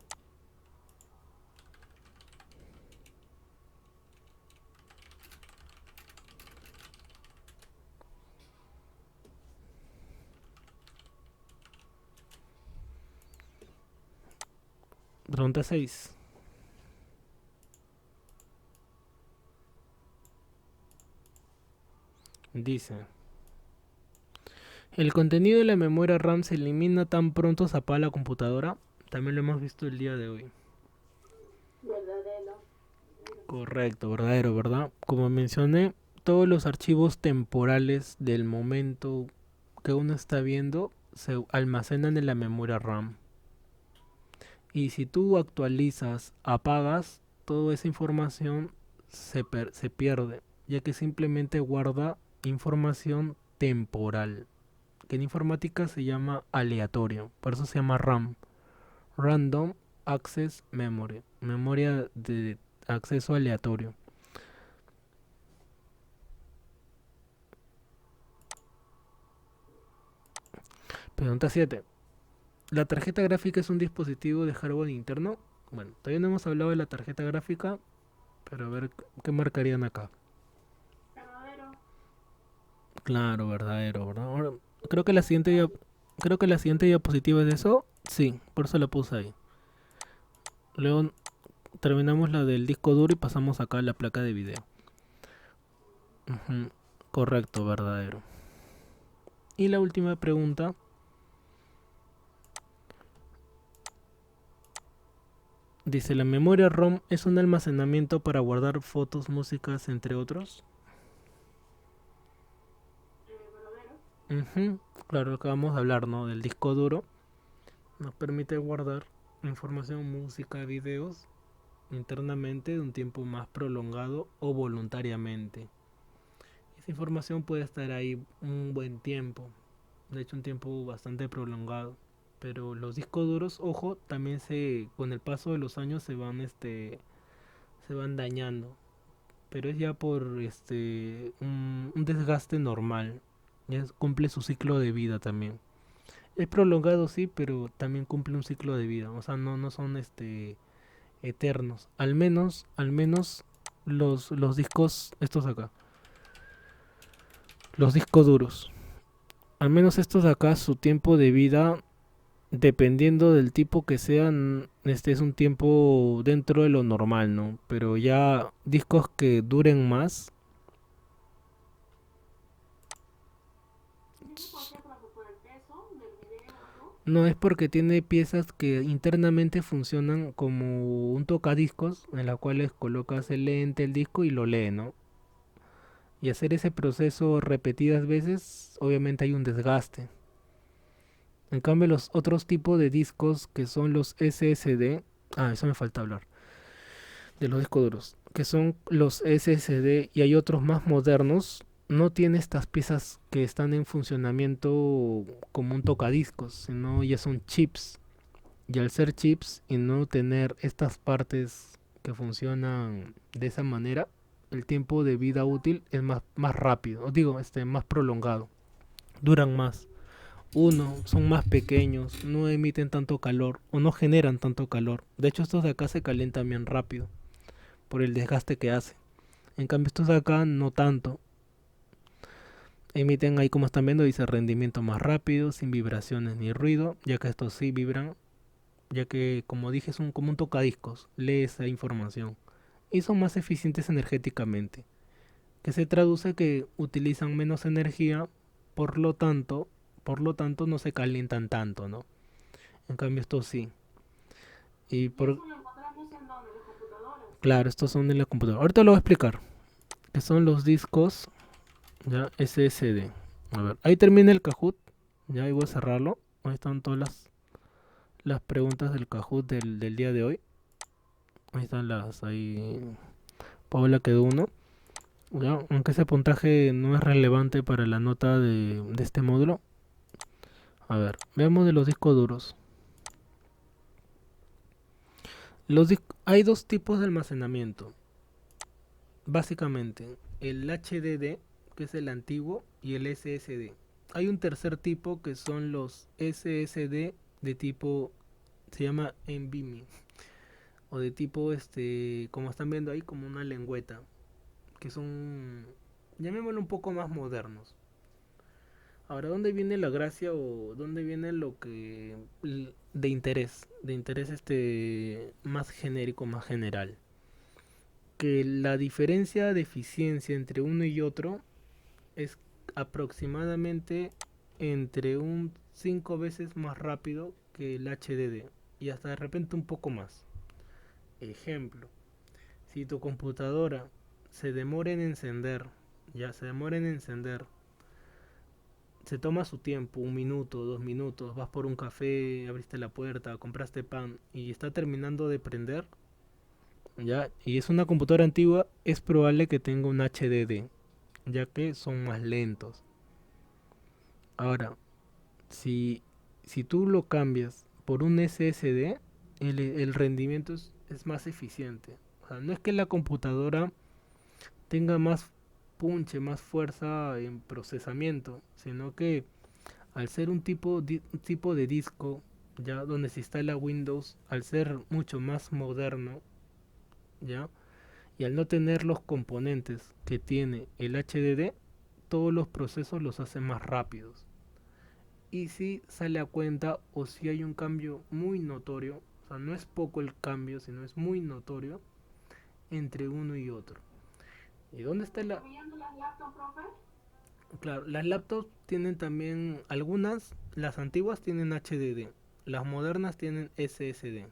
Pregunta 6. Dice, el contenido de la memoria RAM se elimina tan pronto se apaga la computadora. También lo hemos visto el día de hoy. Verdadero. Correcto, verdadero, ¿verdad? Como mencioné, todos los archivos temporales del momento que uno está viendo se almacenan en la memoria RAM. Y si tú actualizas, apagas, toda esa información se pierde, ya que simplemente guarda información temporal, que en informática se llama aleatorio, por eso se llama RAM, Random Access Memory, memoria de acceso aleatorio. Pregunta 7. ¿La tarjeta gráfica es un dispositivo de hardware interno? Bueno, todavía no hemos hablado de la tarjeta gráfica, pero a ver qué marcarían acá. Verdadero. Claro, verdadero, ¿verdad? Ahora, creo que la siguiente creo que la siguiente diapositiva es de eso. Sí, por eso la puse ahí. Luego terminamos la del disco duro y pasamos acá a la placa de video. Ujú, correcto, verdadero. Y la última pregunta dice, ¿la memoria ROM es un almacenamiento para guardar fotos, músicas, entre otros? Verdadero. Ujú, claro, acabamos de hablar, ¿no? Del disco duro. Nos permite guardar información, música, videos internamente de un tiempo más prolongado o voluntariamente. Esa información puede estar ahí un buen tiempo, de hecho un tiempo bastante prolongado. Pero los discos duros, ojo, también con el paso de los años se van dañando. Pero es ya por un desgaste normal. Cumple su ciclo de vida también. Es prolongado sí, pero también cumple un ciclo de vida. O sea, no son eternos. Al menos los discos, estos acá, los discos duros. Al menos estos acá, su tiempo de vida, dependiendo del tipo que sean, este es un tiempo dentro de lo normal, ¿no? Pero ya discos que duren más, ¿Y eso por qué? Por el peso del video o algo. no es porque tiene piezas que internamente funcionan como un tocadiscos, en las cuales colocas el lente, el disco y lo lee, ¿no? Y hacer ese proceso repetidas veces, obviamente hay un desgaste. En cambio, los otros tipos de discos que son los SSD, eso me falta hablar, de los discos duros, que son los SSD y hay otros más modernos, no tiene estas piezas que están en funcionamiento como un tocadiscos, sino ya son chips. Y al ser chips y no tener estas partes que funcionan de esa manera, el tiempo de vida útil es más rápido, o digo, más prolongado, duran más. Uno, son más pequeños, no emiten tanto calor o no generan tanto calor. De hecho, estos de acá se calientan bien rápido por el desgaste que hace. En cambio, estos de acá no tanto. Emiten ahí como están viendo, dice rendimiento más rápido, sin vibraciones ni ruido, ya que estos sí vibran, ya que como dije son como un tocadiscos, lee esa información. Y son más eficientes energéticamente, que se traduce que utilizan menos energía, por lo tanto, por lo tanto no se calientan tanto, ¿no? En cambio estos sí. Y Y por eso lo encontramos en donde, las computadoras. claro, estos son de la computadora. Ahorita lo voy a explicar, que son los discos ya SSD. A ver, ahí termina el Kahoot. Ya ahí voy a cerrarlo. Ahí están todas las preguntas del Kahoot del día de hoy. Ahí están ahí Paula quedó uno. Ya, aunque ese puntaje no es relevante para la nota de este módulo. A ver, veamos de los discos duros. Hay dos tipos de almacenamiento. Básicamente, el HDD, que es el antiguo, y el SSD. Hay un tercer tipo que son los SSD de tipo, se llama NVMe, o de tipo, como están viendo ahí, como una lengüeta, que son, llamémoslo un poco más modernos. Ahora, ¿dónde viene la gracia o dónde viene lo que de interés más genérico, más general? Que la diferencia de eficiencia entre uno y otro es aproximadamente entre un 5 veces más rápido que el HDD y hasta de repente un poco más. Ejemplo, si tu computadora se demora en encender, ya se demora en encender, se toma su tiempo, 1 minuto, 2 minutos, vas por un café, abriste la puerta, compraste pan y está terminando de prender, ya, y es una computadora antigua, es probable que tenga un HDD, ya que son más lentos. Ahora, si, si tú lo cambias por un SSD, el rendimiento es más eficiente. O sea, no es que la computadora tenga más punche, más fuerza en procesamiento, sino que Al ser un tipo de disco, ya donde se instala Windows, al ser mucho más moderno, ya, y al no tener los componentes que tiene el HDD, todos los procesos los hace más rápidos. Y si sale a cuenta o si hay un cambio muy notorio, o sea, no es poco el cambio, sino es muy notorio entre uno y otro. ¿Y dónde está la...? ¿Incluyendo las laptops, profe? Claro, las laptops tienen también, algunas, las antiguas tienen HDD, las modernas tienen SSD.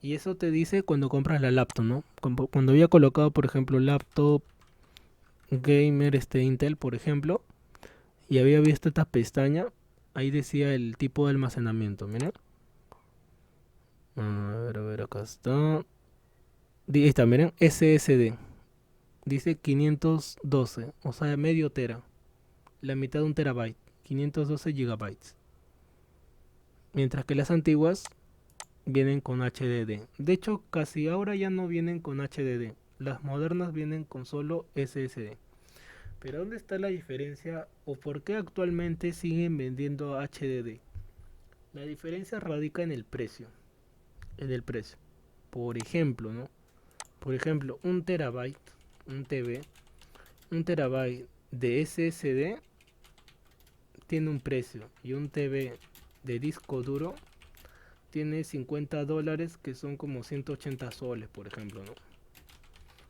Y eso te dice cuando compras la laptop, ¿no? Cuando había colocado, por ejemplo, laptop gamer Intel, por ejemplo, y había visto esta pestaña, ahí decía el tipo de almacenamiento, miren. A ver, acá está. Ahí está, miren, SSD. Dice 512, o sea, medio tera. La mitad de un terabyte, 512 gigabytes. Mientras que las antiguas vienen con HDD. De hecho, casi ahora ya no vienen con HDD. Las modernas vienen con solo SSD. Pero ¿dónde está la diferencia o por qué actualmente siguen vendiendo HDD? La diferencia radica en el precio. En el precio. Por ejemplo, ¿no? Por ejemplo, un terabyte, un TB, un terabyte de SSD tiene un precio y un TB de disco duro tiene $50 que son como 180 soles, por ejemplo, ¿no?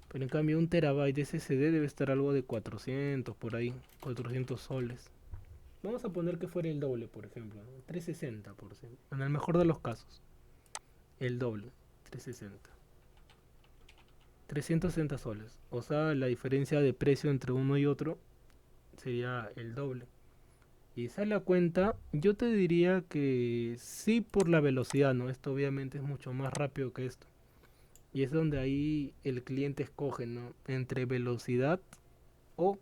Pero en cambio un terabyte de SSD debe estar algo de 400 por ahí, 400 soles. Vamos a poner que fuera el doble, por ejemplo, ¿no? 360 por ejemplo. En el mejor de los casos, el doble, 360. 360 soles. O sea, la diferencia de precio entre uno y otro sería el doble. Y esa es la cuenta, yo te diría que sí por la velocidad, ¿no? Esto obviamente es mucho más rápido que esto. Y es donde ahí el cliente escoge, ¿no? Entre velocidad o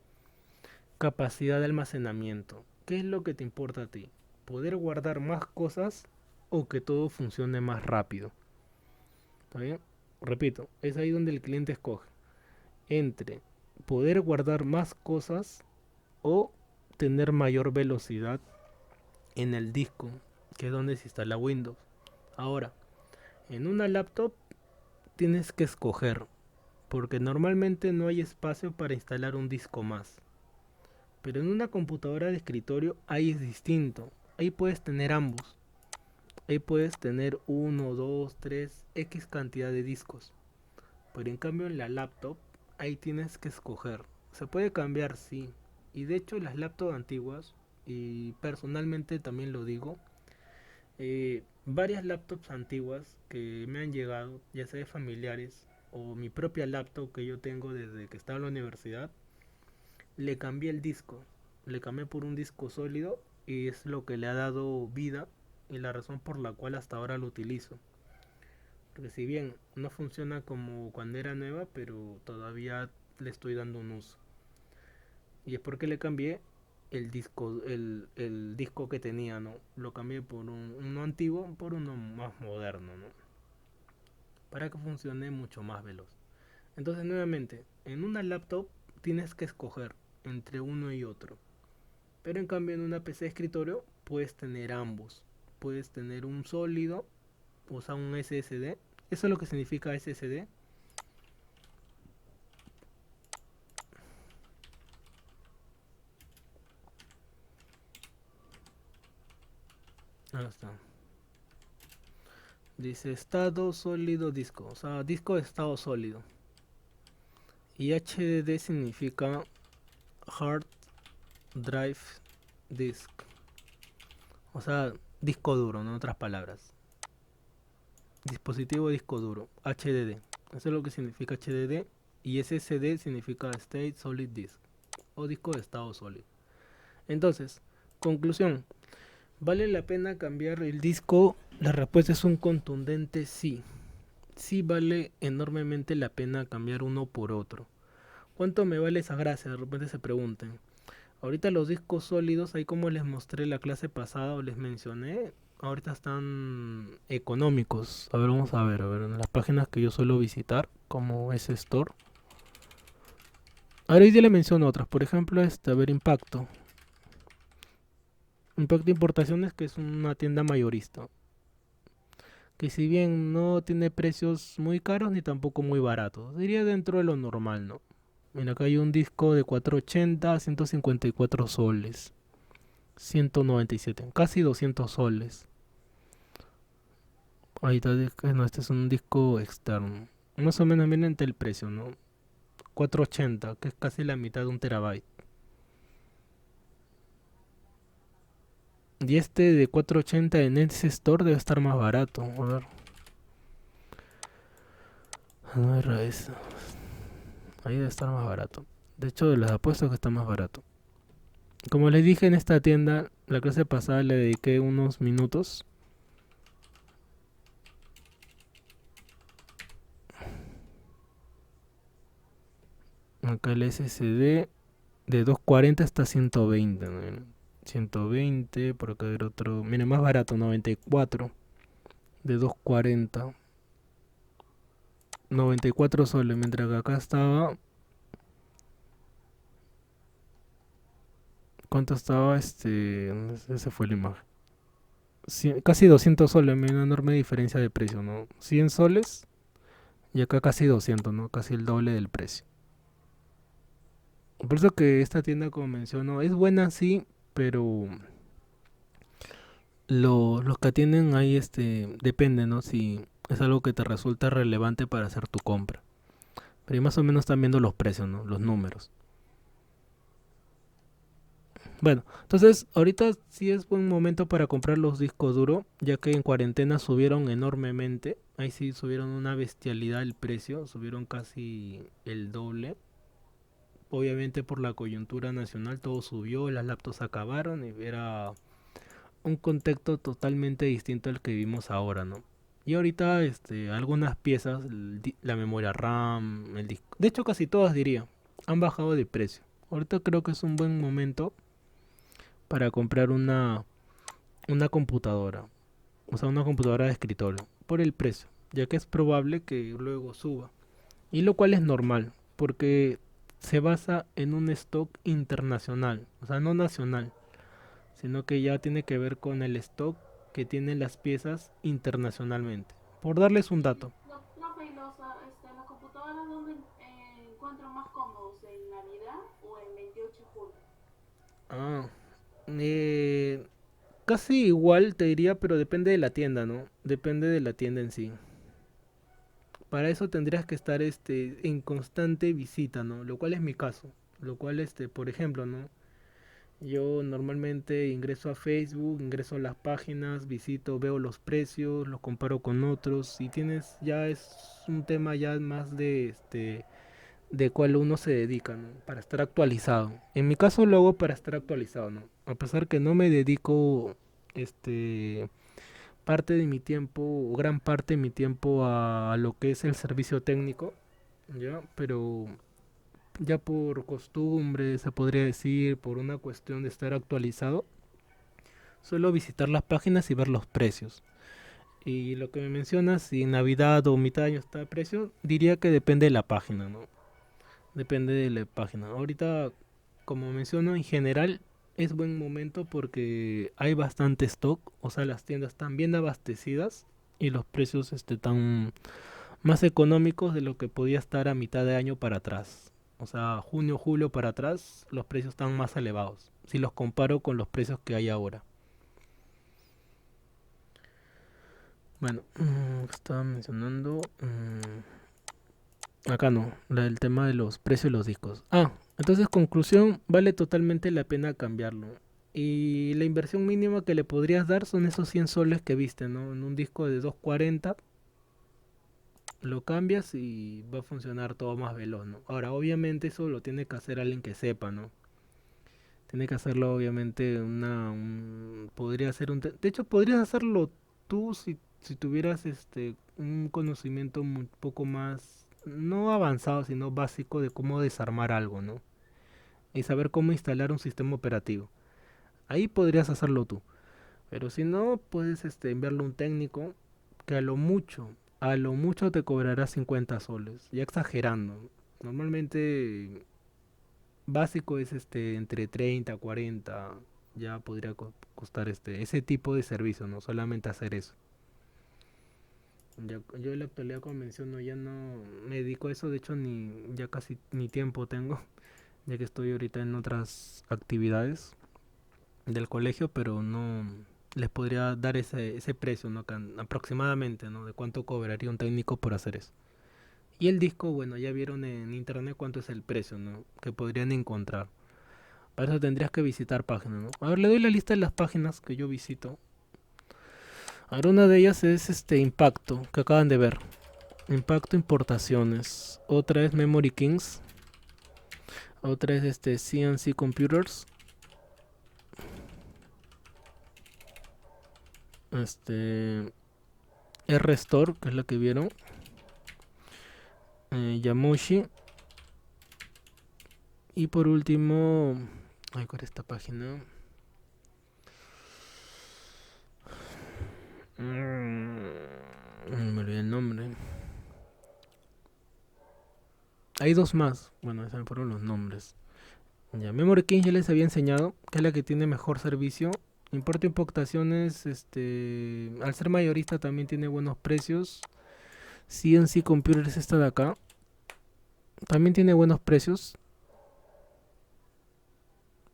capacidad de almacenamiento. ¿Qué es lo que te importa a ti? ¿Poder guardar más cosas o que todo funcione más rápido? ¿Está bien? Repito, es ahí donde el cliente escoge. Entre poder guardar más cosas o tener mayor velocidad en el disco, que es donde se instala Windows. Ahora, en una laptop tienes que escoger, porque normalmente no hay espacio para instalar un disco más. Pero en una computadora de escritorio ahí es distinto. Ahí puedes tener ambos. Ahí puedes tener uno, dos, tres, X cantidad de discos. Pero en cambio en la laptop ahí tienes que escoger. Se puede cambiar, sí. Y de hecho las laptops antiguas, y personalmente también lo digo, varias laptops antiguas que me han llegado, ya sea de familiares o mi propia laptop que yo tengo desde que estaba en la universidad, le cambié el disco, le cambié por un disco sólido y es lo que le ha dado vida y la razón por la cual hasta ahora lo utilizo. Porque si bien no funciona como cuando era nueva, pero todavía le estoy dando un uso. Y es porque le cambié el disco que tenía, ¿no? Lo cambié por uno antiguo por uno más moderno, ¿no? Para que funcione mucho más veloz. Entonces, nuevamente, en una laptop tienes que escoger entre uno y otro. Pero en cambio en una PC de escritorio puedes tener ambos. Puedes tener un sólido, o sea, un SSD. Eso es lo que significa SSD. Ahí está. Dice estado sólido disco, o sea, disco de estado sólido. Y HDD significa Hard Drive Disk. O sea, disco duro, en otras palabras. Dispositivo disco duro, HDD. Eso es lo que significa HDD. Y SSD significa State Solid Disk o disco de estado sólido. Entonces, conclusión. ¿Vale la pena cambiar el disco? La respuesta es un contundente sí. Sí vale enormemente la pena cambiar uno por otro. ¿Cuánto me vale esa gracia? De repente se pregunten. Ahorita los discos sólidos, ahí como les mostré la clase pasada o les mencioné, ahorita están económicos. A ver, vamos a ver, en las páginas que yo suelo visitar, como es Store. Ahora ya le menciono otras, por ejemplo, a ver, Impacto. Impacto Importaciones, que es una tienda mayorista, que si bien no tiene precios muy caros ni tampoco muy baratos, diría dentro de lo normal, ¿no? Mira, acá hay un disco de 480, 154 soles, 197, casi 200 soles. Ahí está, no, este es un disco externo. Más o menos viene entre el precio, ¿no? 480, que es casi la mitad de un terabyte. Y este de 480 en ese store debe estar más barato. A ver, eso. Ahí debe estar más barato. De hecho, les apuesto que está más barato. Como les dije en esta tienda, la clase pasada le dediqué unos minutos. Acá el SSD de 240 está 120. ¿No? 120, por acá hay otro. Mire, más barato, 94 de 240. 94 soles, mientras que acá estaba. ¿Cuánto estaba este? Ese fue la imagen. Casi 200 soles, una enorme diferencia de precio, ¿no? 100 soles y acá casi 200, ¿no? Casi el doble del precio. Por eso que esta tienda, como menciono, es buena sí, pero los que atienden ahí depende, ¿no? Si es algo que te resulta relevante para hacer tu compra. Pero ahí más o menos están viendo los precios, ¿no? Los números. Bueno, entonces ahorita sí es buen momento para comprar los discos duros, ya que en cuarentena subieron enormemente. Ahí sí subieron una bestialidad el precio, subieron casi el doble. Obviamente por la coyuntura nacional todo subió, las laptops acabaron y era un contexto totalmente distinto al que vivimos ahora, ¿no? Y ahorita algunas piezas, la memoria RAM, el disco, de hecho casi todas diría, han bajado de precio. Ahorita creo que es un buen momento para comprar una computadora, o sea, una computadora de escritorio, por el precio, ya que es probable que luego suba. Y lo cual es normal, porque se basa en un stock internacional, o sea, no nacional, sino que ya tiene que ver con el stock que tienen las piezas internacionalmente. Por darles un dato. Profe, ¿y las computadoras dónde encuentran más cómodos? ¿En Navidad o en 28 de julio? Ah, eh, casi igual te diría, pero depende de la tienda, ¿no? Depende de la tienda en sí. Para eso tendrías que estar en constante visita, ¿no? Lo cual es mi caso. Lo cual, por ejemplo, ¿no? Yo normalmente ingreso a Facebook, ingreso a las páginas, visito, veo los precios, los comparo con otros. Si tienes, ya es un tema ya más de cuál uno se dedica, ¿no? Para estar actualizado. En mi caso lo hago para estar actualizado, ¿no? A pesar que no me dedico, este, parte de mi tiempo, o gran parte de mi tiempo a lo que es el servicio técnico, ¿ya? Pero ya por costumbre, se podría decir, por una cuestión de estar actualizado, suelo visitar las páginas y ver los precios. Y lo que me mencionas, si en Navidad o mitad de año está el precio, diría que depende de la página, ¿no? Depende de la página. Ahorita, como menciono, en general es buen momento porque hay bastante stock, o sea, las tiendas están bien abastecidas y los precios están más económicos de lo que podía estar a mitad de año para atrás. O sea, junio, julio para atrás, los precios están más elevados. Si los comparo con los precios que hay ahora. Bueno, estaba mencionando. Acá no, el tema de los precios de los discos. Ah, entonces conclusión, vale totalmente la pena cambiarlo. Y la inversión mínima que le podrías dar son esos 100 soles que viste, ¿no? En un disco de 240 lo cambias y va a funcionar todo más veloz, ¿no? Ahora, obviamente eso lo tiene que hacer alguien que sepa, ¿no? Tiene que hacerlo obviamente podría ser de hecho podrías hacerlo tú si tuvieras un conocimiento un poco más no avanzado, sino básico de cómo desarmar algo, ¿no? Y saber cómo instalar un sistema operativo. Ahí podrías hacerlo tú. Pero si no, puedes enviarle a un técnico que a lo mucho te cobrará 50 soles, ya exagerando. Normalmente básico es entre 30, 40, ya podría costar ese tipo de servicio, no solamente hacer eso. Yo en la actualidad, como menciono, ya no me dedico a eso, de hecho ya casi ni tiempo tengo, ya que estoy ahorita en otras actividades del colegio, pero no les podría dar ese precio, ¿no? Aproximadamente, ¿no? De cuánto cobraría un técnico por hacer eso. Y el disco, bueno, ya vieron en internet cuánto es el precio, ¿no? Que podrían encontrar. Para eso tendrías que visitar páginas, ¿no? A ver, le doy la lista de las páginas que yo visito. A ver, una de ellas es Impacto, que acaban de ver. Impacto Importaciones. Otra es Memory Kings. Otra es CNC Computers. Este R-Store, que es la que vieron. Yamoshi. Y por último, ay, ¿cuál es esta página? Me olvidé el nombre. Hay dos más. Bueno, esos fueron los nombres. Ya, Memory King ya les había enseñado, que es la que tiene mejor servicio. Importa importaciones, al ser mayorista también tiene buenos precios. CNC Computer es esta de acá. También tiene buenos precios.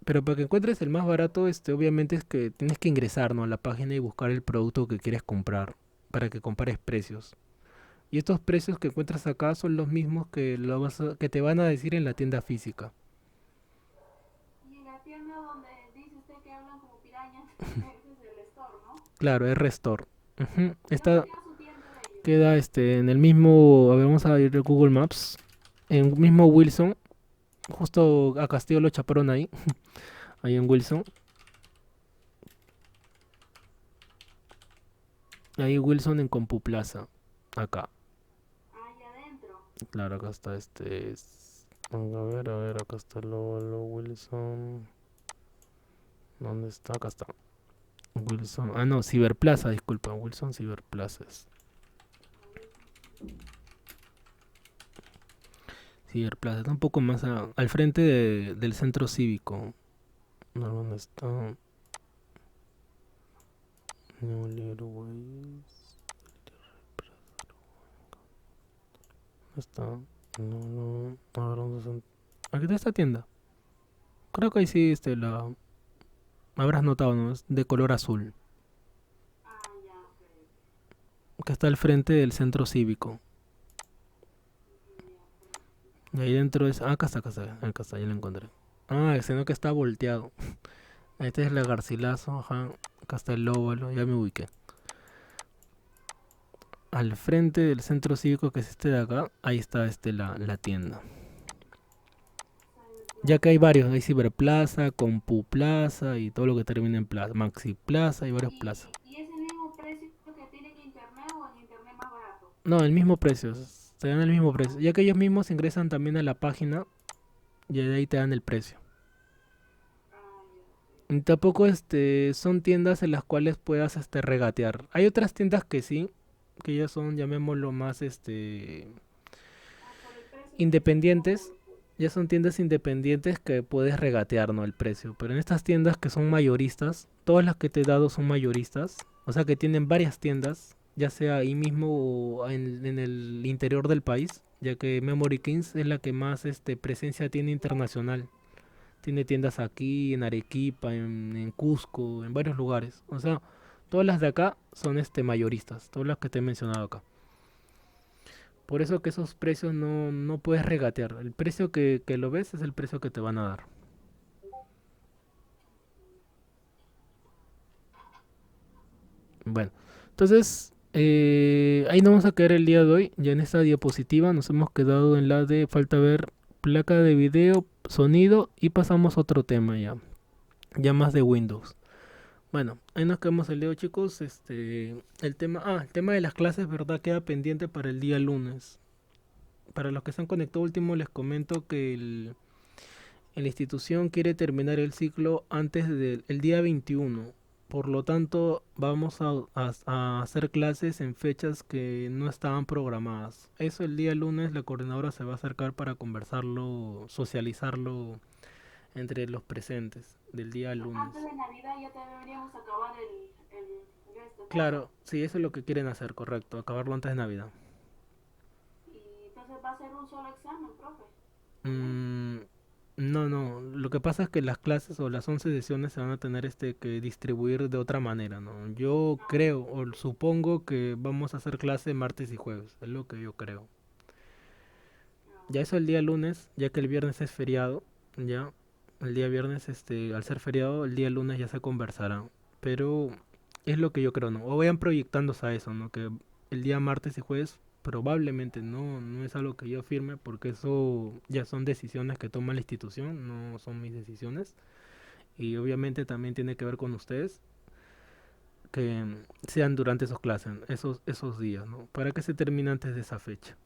Pero para que encuentres el más barato, obviamente es que tienes que ingresar, ¿no?, a la página y buscar el producto que quieres comprar para que compares precios. Y estos precios que encuentras acá son los mismos que te van a decir en la tienda física. Y en la tienda donde dice usted que hablan como pirañas, ese es el store, ¿no? Claro, es Restore. Ujú. ¿Y dónde Esta queda su tienda de ellos? queda en el mismo, a ver, vamos a ir a Google Maps, en el mismo Wilson, justo a Castillo lo chaparon ahí, ahí en Wilson. Ahí Wilson en Compuplaza, acá. Ahí adentro. Claro, acá está a ver, acá está lo Wilson. ¿Dónde está? Acá está. Wilson. Ah, no, Ciberplaza, disculpa. Wilson Ciberplaza es. Ciberplaza, está un poco más al frente del centro cívico. No, ¿dónde está? No, ¿dónde está? No, no. A ver, ¿dónde está? Aquí está esta tienda. Creo que ahí sí, la habrás notado, ¿no? Es de color azul. Ah, ya, ok. Que está al frente del centro cívico. Ya, por aquí. Y ahí dentro es. Ah, acá está, ya lo encontré. Ah, sino que está volteado. Este es la Garcilaso, ajá. Acá está el óvalo, ya me ubiqué. Al frente del centro cívico, que es este de acá, ahí está la tienda. Ya que hay varios, hay Ciberplaza, Compuplaza y todo lo que termina en Plaza, Maxi Plaza y varios plazas. ¿Y es el mismo precio que tiene en internet o en internet más barato? No, el mismo precio, te dan el mismo precio. Ya que ellos mismos ingresan también a la página y de ahí te dan el precio. Ah, ya, ok. Y tampoco son tiendas en las cuales puedas regatear. Hay otras tiendas que sí, que ya son, llamémoslo más Ah, por el precio sí es independientes. como... Ya son tiendas independientes que puedes regatear, ¿no?, el precio. Pero en estas tiendas que son mayoristas, todas las que te he dado son mayoristas. O sea que tienen varias tiendas, ya sea ahí mismo o en el interior del país. Ya que Memory Kings es la que más presencia tiene internacional. Tiene tiendas aquí, en Arequipa, en Cusco, en varios lugares. O sea, todas las de acá son mayoristas, todas las que te he mencionado acá. Por eso que esos precios no puedes regatear. El precio que lo ves es el precio que te van a dar. Bueno, entonces ahí nos vamos a quedar el día de hoy. Ya en esta diapositiva nos hemos quedado en la de falta ver placa de video, sonido y pasamos a otro tema ya. Ya más de Windows. Bueno, ahí nos quedamos el día de hoy, chicos. El tema de las clases, ¿verdad? Queda pendiente para el día lunes. Para los que se han conectado último, les comento que la institución quiere terminar el ciclo antes del el día 21. Por lo tanto, vamos a hacer clases en fechas que no estaban programadas. Eso el día lunes la coordinadora se va a acercar para conversarlo, socializarlo entre los presentes del día Antes lunes. de Navidad ya deberíamos acabar el curso. Claro, sí, eso es lo que quieren hacer, correcto, acabarlo antes de Navidad. Y entonces va a ser un solo examen, profe. También. Mm, no, no, lo que pasa es que las clases o las 11 sesiones se van a tener que distribuir de otra manera, ¿no? Yo Ah, creo o supongo que vamos a hacer clase martes y jueves, es lo que yo creo. Ya ah, eso el día lunes, ya que el viernes es feriado, ya el día viernes, al ser feriado, el día lunes ya se conversará. Pero es lo que yo creo, ¿no? O vayan proyectándose a eso, ¿no? Que el día martes y jueves probablemente no es algo que yo firme porque eso ya son decisiones que toma la institución, no son mis decisiones. Y obviamente también tiene que ver con ustedes que sean durante esos clases, esos días, ¿no? Para que se termine antes de esa fecha.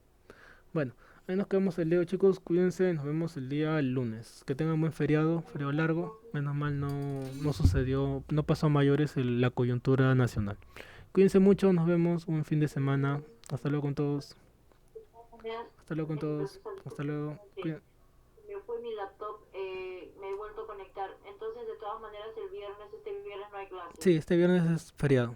Bueno, ahí nos quedamos el día, chicos. Cuídense, nos vemos el día lunes. Que tengan buen feriado, feriado igual, largo. profe. Menos mal no sucedió, no pasó a mayores la coyuntura nacional. Cuídense mucho, nos vemos. Un fin de semana. Hasta luego con todos. De todas maneras, Hasta luego con todos. gracias al Hasta luego. porque me fue mi laptop, me he vuelto a conectar. Entonces, de todas maneras, este viernes no hay clases. Sí, este viernes es feriado.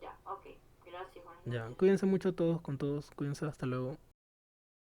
Ya, ok. Gracias, buenas Ya, noches. cuídense mucho todos con todos. Cuídense, hasta luego.